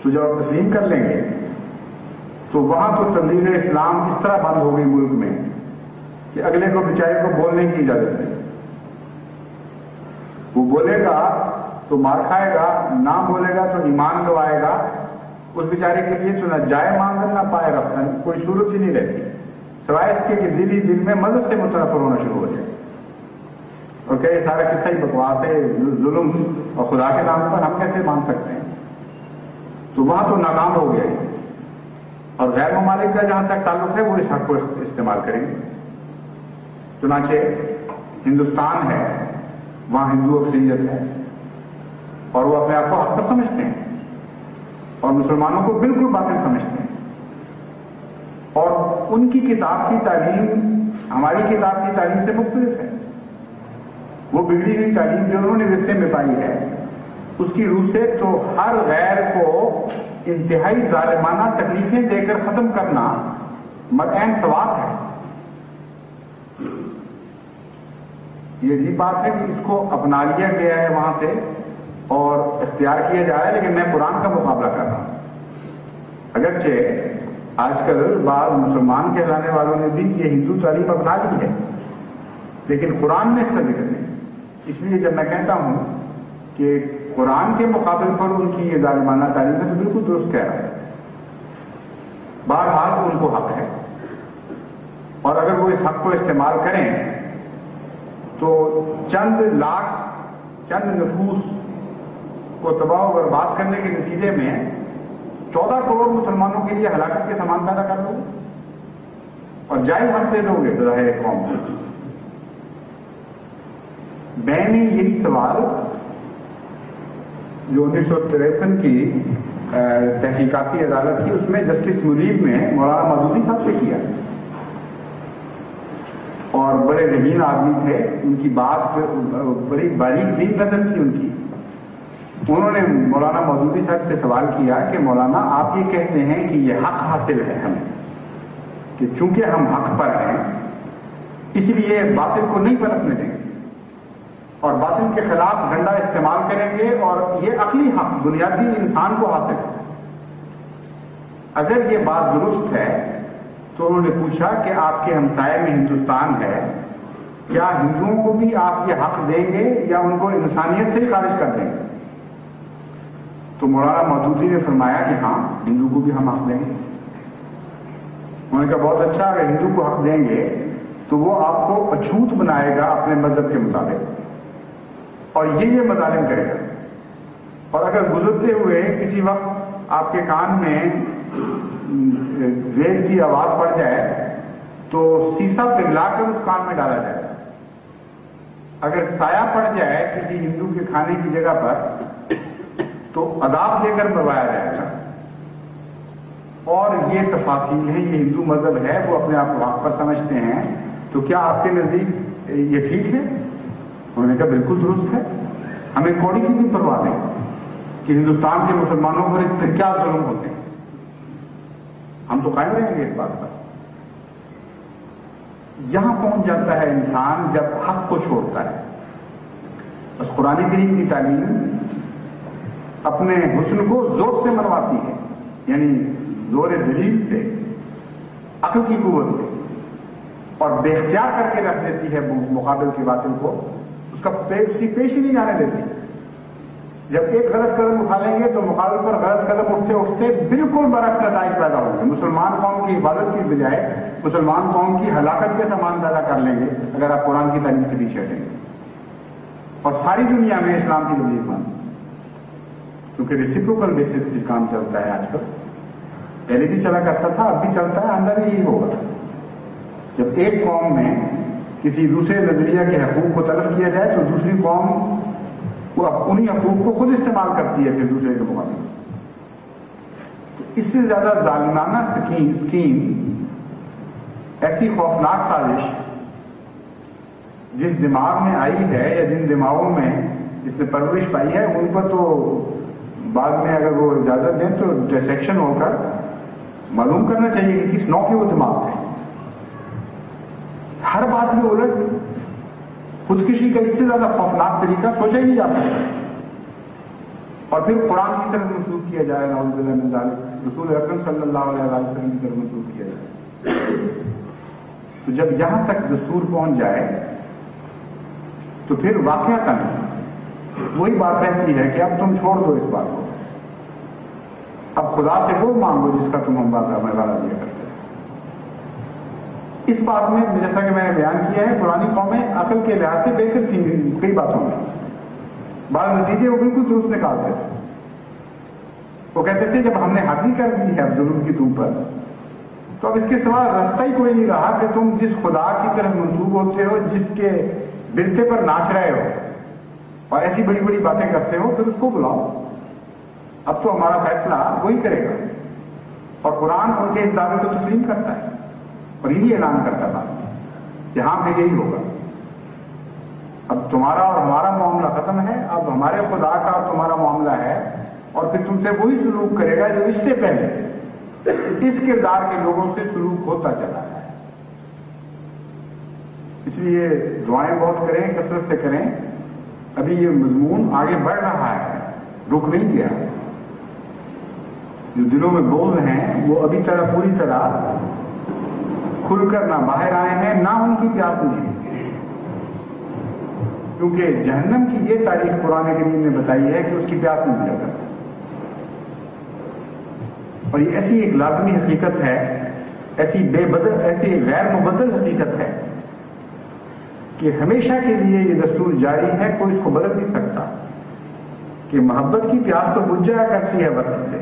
تو جب آپ تسلیم کر لیں گے تو وہاں تو تبلیغ اسلام اس طرح بند ہو گئی ملک میں کہ اگلے کو بیچارے کو بولنے کی اجازت نہیں، وہ بولے گا تو مار کھائے گا، نہ بولے گا تو ایمان گوائے گا، اس بیچارے کے لیے تو نہ جائے مانگن نہ پائے رفتن، کوئی صورت ہی نہیں رہتی سوائے اس کے کہ دل میں مذہب سے متنفر ہونا شروع ہو جائے اور کہ یہ سارا قصہ ہی بکواس ہے، ظلم اور خدا کے نام پر ہم کیسے مان سکتے ہیں۔ تو وہاں تو ناکام ہو گیا ہے، اور غیر ممالک کا جہاں تک تعلق ہے وہ اس حق کو استعمال کریں گے۔ چنانچہ ہندوستان ہے، وہاں ہندو اکثریت ہے اور وہ اپنے آپ کو حق پر سمجھتے ہیں اور مسلمانوں کو بالکل باطل سمجھتے ہیں، اور ان کی کتاب کی تعلیم ہماری کتاب کی تعلیم سے مختلف ہے۔ وہ بگڑی ہوئی تعلیم جو انہوں نے ورثے میں پائی ہے اس کی روح سے تو ہر غیر کو انتہائی ظالمانہ تکلیفیں دے کر ختم کرنا مدعین ثواب ہے۔ یہ عجیب بات ہے کہ اس کو اپنا لیا گیا ہے وہاں سے اور اختیار کیا جا رہا ہے، لیکن میں قرآن کا مقابلہ کر رہا ہوں۔ اگرچہ آج کل بعض مسلمان کہلانے والوں نے بھی یہ ہندو تعلیم اپنا لی ہے، لیکن قرآن میں اس کا ذکر نہیں۔ اس لیے جب میں کہتا ہوں کہ قرآن کے مقابل پر ان کی یہ ظالمانہ تعلیم ہے تو بالکل درست کہہ رہا ہے۔ بہرحال ان کو حق ہے، اور اگر وہ اس حق کو استعمال کریں تو چند نفوس کو تباہ و برباد کرنے کے نتیجے میں 14 کروڑ مسلمانوں کے لیے ہلاکت کے سامان پیدا کر دو گے اور جائز حق دے دو گے ظاہر قوم کو۔ میں نے یہی سوال جو 1953 کی تحقیقاتی عدالت تھی اس میں جسٹس منیب میں مولانا مودودی صاحب سے کیا، اور بڑے ذہین آدمی تھے، ان کی بات بڑی باریک دین نظر تھی ان کی۔ انہوں نے مولانا مودودی صاحب سے سوال کیا کہ مولانا آپ یہ کہتے ہیں کہ یہ حق حاصل ہے ہمیں کہ چونکہ ہم حق پر ہیں اس لیے باطل کو نہیں پلٹنے دیں گے اور باطل کے خلاف ڈنڈا استعمال کریں گے، اور یہ عقلی حق بنیادی انسان کو حاصل ہے۔ اگر یہ بات درست ہے تو انہوں نے پوچھا کہ آپ کے ہمسائے میں ہندوستان ہے کیا ہندوؤں کو بھی آپ یہ حق دیں گے یا ان کو انسانیت سے ہی خارج کر دیں گے؟ تو مولانا مودودی نے فرمایا کہ ہاں، ہندو کو بھی ہم حق دیں گے۔ انہوں نے کہا بہت اچھا، اگر ہندو کو حق دیں گے تو وہ آپ کو اچھوت بنائے گا اپنے مذہب کے مطابق، اور یہ مظالم کرے گا، اور اگر گزرتے ہوئے کسی وقت آپ کے کان میں ریل کی آواز پڑ جائے تو سیسا پگھلا کر اس کان میں ڈالا جائے گا۔ اگر سایہ پڑ جائے کسی ہندو کے کھانے کی جگہ پر تو عذاب دے کر مروایا جائے گا۔ اور یہ تفاصیل ہیں، یہ ہندو مذہب ہے، وہ اپنے آپ کو حق پر سمجھتے ہیں، تو کیا آپ کے نزدیک یہ ٹھیک ہے؟ انہوں نے کہا بالکل درست ہے، ہمیں کوڑی کی بھی پرواہ نہیں کہ ہندوستان کے مسلمانوں پر اس سے کیا ظلم ہوتے ہیں، ہم تو قائم رہیں گے اس بات پر۔ یہاں پہنچ جاتا ہے انسان جب حق کو چھوڑتا ہے۔ بس قرآن کریم کی تعلیم اپنے حسن کو زور سے منواتی ہے، یعنی زور دلیل سے، عقل کی قوت سے، اور بے اختیار کر کے رکھ دیتی ہے مقابل کے باطل کو، اس کا پیش ہی نہیں جانے دیتی۔ جب ایک غلط قدم اٹھا لیں گے تو مقابل پر غلط قدم اٹھتے اٹھتے بالکل برعکس نتائج پیدا ہوں گے۔ مسلمان قوم کی حفاظت کی بجائے مسلمان قوم کی ہلاکت کے سامان پیدا کر لیں گے اگر آپ قرآن کی تعلیم سے پیچھے ہٹیں گے، اور ساری دنیا میں اسلام کی تبلیغ بند، کیونکہ ریسیپروکل بیسس سے کام چلتا ہے آج کل، پہلے بھی چلا کرتا تھا، اب بھی چلتا ہے، آئندہ بھی یہی ہوگا۔ جب ایک قوم میں کسی دوسرے نظریہ کے حقوق کو تلف کیا جائے تو دوسری قوم وہ انہی حقوق کو خود استعمال کرتی ہے پھر دوسرے کے مقابلے۔ تو اس سے زیادہ ظالمانہ اسکیم، ایسی خوفناک سازش جس دماغ میں آئی ہے یا جن دماغوں میں جس نے پرورش پائی ہے، ان پر تو بعد میں اگر وہ اجازت دیں تو ڈسیکشن ہو کر معلوم کرنا چاہیے کہ کس نو کے وہ دماغ تھے۔ ہر بات میں الٹ خودکشی کا اس سے زیادہ خوفناک طریقہ سوچا ہی نہیں جاتا، اور پھر قرآن کی طرف منسوخ کیا جائے، نعوذ باللہ من ذالک، رسول اکرم صلی اللہ علیہ وسلم کی طرف منسوخ کیا جائے۔ تو جب یہاں تک دستور پہنچ جائے تو پھر واقعہ وہی بات رہتی ہے کہ اب تم چھوڑ دو اس بات کو، اب خدا سے وہ مانگو جس کا تم ہم بات حوالہ دیا کرتے ہیں۔ اس بات میں جیسا کہ میں نے بیان کیا ہے، پرانی قومیں عقل کے لحاظ سے بہتر تھیں کئی باتوں میں، بعض نتیجے وہ بالکل درست نکالتے تھے۔ وہ کہتے تھے جب ہم نے حد ہی کر دی ہے اب ظلم کی تم پر، تو اب اس کے سوا راستہ ہی کوئی نہیں رہا کہ تم جس خدا کی طرف منسوب ہوتے ہو، جس کے برتے پر ناچ رہے ہو اور ایسی بڑی بڑی باتیں کرتے ہو، پھر اس کو بلاؤ، اب تو ہمارا فیصلہ وہی کرے گا۔ اور قرآن ان کے اس دعوے کو تسلیم کرتا ہے اور یہی اعلان کرتا تھا کہ ہاں پھر یہی ہوگا، اب تمہارا اور ہمارا معاملہ ختم ہے، اب ہمارے خدا کا اور تمہارا معاملہ ہے، اور پھر تم سے وہی سلوک کرے گا جو اس سے پہلے اس کردار کے لوگوں سے سلوک ہوتا چلا ہے۔ اس لیے دعائیں بہت کریں، کثرت سے کریں، ابھی یہ مضمون آگے بڑھ رہا ہے، رک نہیں گیا۔ جو دلوں میں بوجھ ہیں وہ ابھی پوری طرح کھل کر نہ باہر آئے ہیں، نہ ان کی پیاس نہیں ہے، کیونکہ جہنم کی یہ تاریخ قرآن کریم نے بتائی ہے کہ اس کی پیاس نہیں ملا کرتی، اور یہ ایسی ایک لازمی حقیقت ہے، ایسی غیر مبدل حقیقت ہے کہ ہمیشہ کے لیے یہ دستور جاری ہے، کوئی اس کو بدل نہیں سکتا، کہ محبت کی پیاس تو بجھ جایا کرتی ہے وقت سے،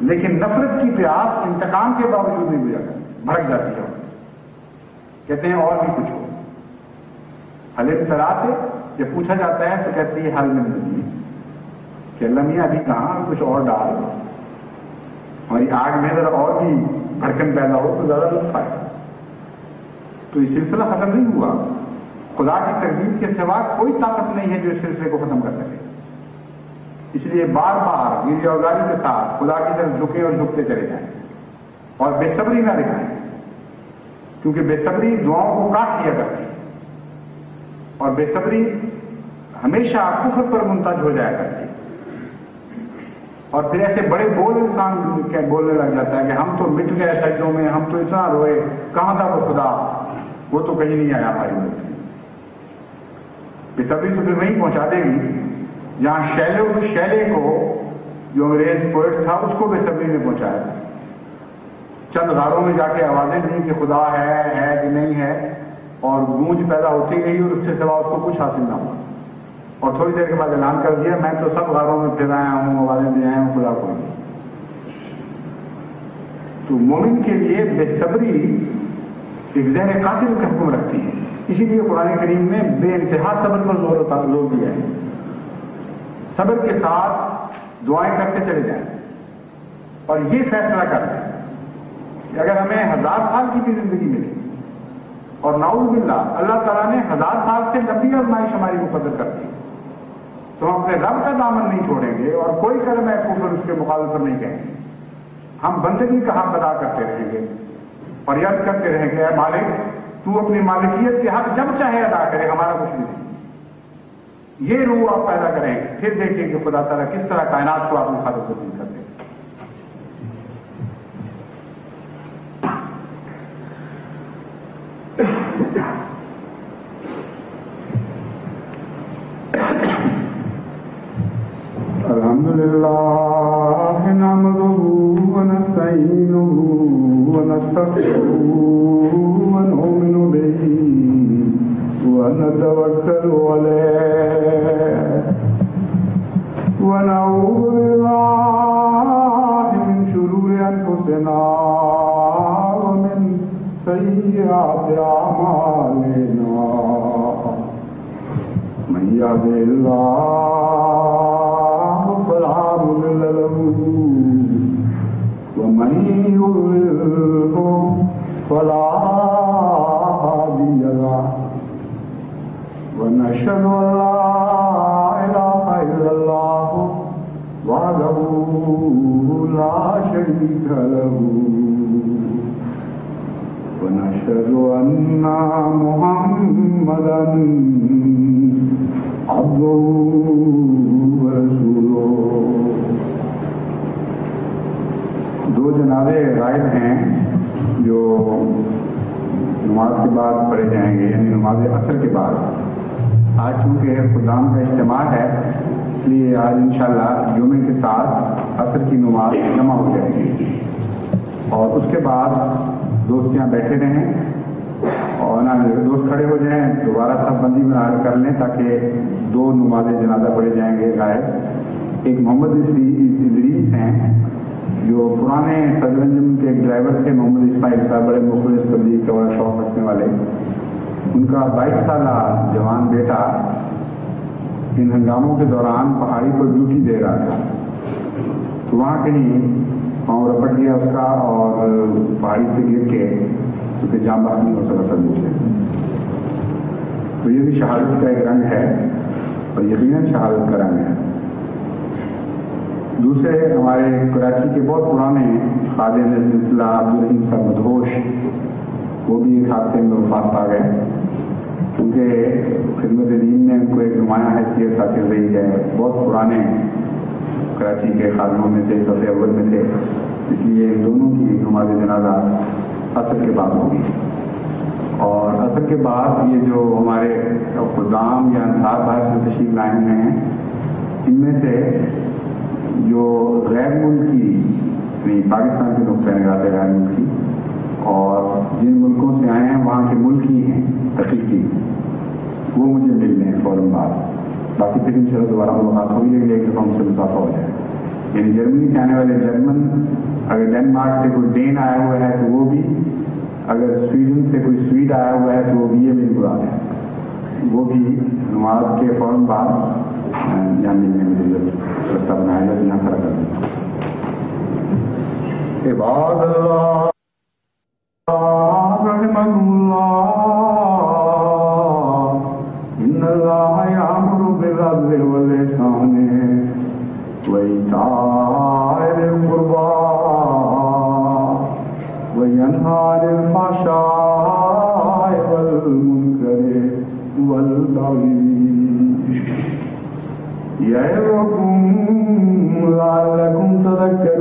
لیکن نفرت کی پیاس انتقام کے باوجود نہیں بجھا کرتی، بھڑک جاتی ہے۔ کہتے ہیں اور بھی کچھ ہو، حل طرح سے جب پوچھا جاتا ہے تو کہتی ہے حل میں مزید، کہ اللہ میاں ابھی کہاں، کچھ اور ڈال، ہماری آگ میں ذرا اور بھی بھڑکن پیدا ہو تو زیادہ لطف آئے۔ تو یہ سلسلہ ختم نہیں ہوا، خدا کی تقدیر کے سوا کوئی طاقت نہیں ہے جو اس سلسلے کو ختم کر سکے، اس لیے بار بار گیری اوزاری کے ساتھ خدا کی طرف جھکے اور جھکتے چلے جائیں، اور بے صبری نہ دکھائیں، کیونکہ بے صبری دعاؤں کو کاٹ دیا کرتی ہے، اور بے صبری ہمیشہ کفر پر منتج ہو جایا کرتی ہے، اور پھر ایسے بڑے بول انسان بولنے لگ جاتا ہے کہ ہم تو مٹ گئے سجدوں میں، ہم تو اتنا روئے، کہاں تھا وہ خدا، وہ تو کہیں نہیں آیا ہماری ملک سے. بےصبری تو پھر وہیں پہنچا دے گی جہاں شیلے کو جو انگریز پوئٹ تھا اس کو بےصبری نے پہنچایا. چند غاروں میں جا کے آوازیں دیں کہ خدا ہے کہ نہیں ہے، اور گونج پیدا ہوتی گئی اور اس سے سوا اس کو کچھ حاصل نہ ہوا. اور تھوڑی دیر کے بعد اعلان کر دیا میں تو سب غاروں میں پھر آیا ہوں، آوازیں دے آیا ہوں، خدا کو. تو مومن کے لیے بےصبری ایک ذہن قاتل کا حکم رکھتی ہے. اسی لیے قرآن کریم میں بے انتہا صبر پر زور دیا ہے. صبر کے ساتھ دعائیں کرتے چلے جائیں اور یہ فیصلہ کر لیں کہ اگر ہمیں 1000 سال کی بھی زندگی ملے، اور نعوذ باللہ اللہ تعالیٰ نے 1000 سال سے لمبی آزمائش ہماری مقدر کر دی، تو ہم اپنے رب کا دامن نہیں چھوڑیں گے اور کوئی کلمہ کفر اس کے مقابلے پر نہیں کہیں گے. ہم بندگی کا حق ادا کرتے رہیں گے اور یاد کرتے رہیں گے اے مالک تو اپنی مالکیت کے حق جب چاہے ادا کرے، ہمارا کچھ نہیں. یہ روح آپ پیدا کریں گے، پھر دیکھیں کہ خدا تعالیٰ کس طرح کائنات کو آپ نے خالق تبدیل کر دیں. الحمدللہ نحمدہ ونستعینہ ونستغفرہ ونؤمن بہ ونتوکل علیہ ونعوذ باللہ من شرور انفسنا ومن سیئات اعمالنا من یهده اللہ فلا مضل له ومن يضلل فلا هادي له ونشهد ان لا اله الا الله وحده لا شريك له ونشهد ان محمدا عبده دو جنازے غائب ہیں جو نماز کے بعد پڑھے جائیں گے، یعنی نماز عصر کے بعد. آج چونکہ خدام کا اجتماع ہے اس لیے آج انشاءاللہ جمعے کے ساتھ عصر کی نماز جمع ہو جائے گی، اور اس کے بعد دوست یہاں بیٹھے رہیں اور دوست کھڑے ہو جائیں، دوبارہ سب بندی بنا کر لیں تاکہ 2 نماز جنازہ پڑھے جائیں گے غائب. ایک محمد ادریس ہیں جو پرانے صدر انجمن کے ایک ڈرائیور تھے، محمد اسماعیل صاحب، بڑے مخلص تبلیغ کا بڑا شوق رکھنے والے. ان کا 22 سالہ جوان بیٹا ان ہنگاموں کے دوران پہاڑی پر ڈیوٹی دے رہا تھا، تو وہاں کہیں پاؤں رپٹ گیا اس کا اور پہاڑی سے گر کے کیونکہ جام بحق نہیں ہو سکا سب سے. تو یہ بھی شہادت کا ایک رنگ ہے اور یقیناً شہادت کا رنگ ہے. دوسرے ہمارے کراچی کے بہت پرانے خادم سلسلہ عبدالرحیم صاحب مدہوش، وہ بھی ایک حادثے میں وفات پا گئے، کیونکہ خدمت دین میں ان کو ایک نمایاں حیثیت حاصل رہی ہے. بہت پرانے کراچی کے خادموں میں سے سب سے اول میں تھے، اس لیے ان دونوں کی نماز جنازہ عصر کے بعد ہوگی. اور عصر کے بعد یہ جو ہمارے خدام یا انصار باہر سے تشریف لائے ہوئے ہیں، ان میں سے جو غیر ملکی یعنی پاکستان کے نقطۂ نگاہ سے غیر ملکی اور جن ملکوں سے آئے ہیں وہاں کے ملکی ہیں حقیقی، وہ مجھے مل لیں فوراً بعد. باقی پھر انشاءاللہ دوبارہ ملاقات ہوگی لیکن ایک دفعہ ہم سے مسافہ ہو جائے. یعنی جرمنی سے آنے والے جرمن، اگر ڈینمارک سے کوئی ڈین آیا ہوا ہے تو وہ بھی، اگر سویڈن سے کوئی سویڈ آیا ہوا ہے تو وہ بھی یہ میری مراد ہے، وہ بھی نماز کے فوراً بعد یہاں ملنے میں رستہ بنایا جائے، یہاں کھڑا کر دیں. عباد اللہ رحمہ اللہ ان اللہ یامر بالعدل والاحسان وایتاء ذی القربی وینہی عن الفحشاء والمنکر والبغی یعظکم لعلکم تذکرون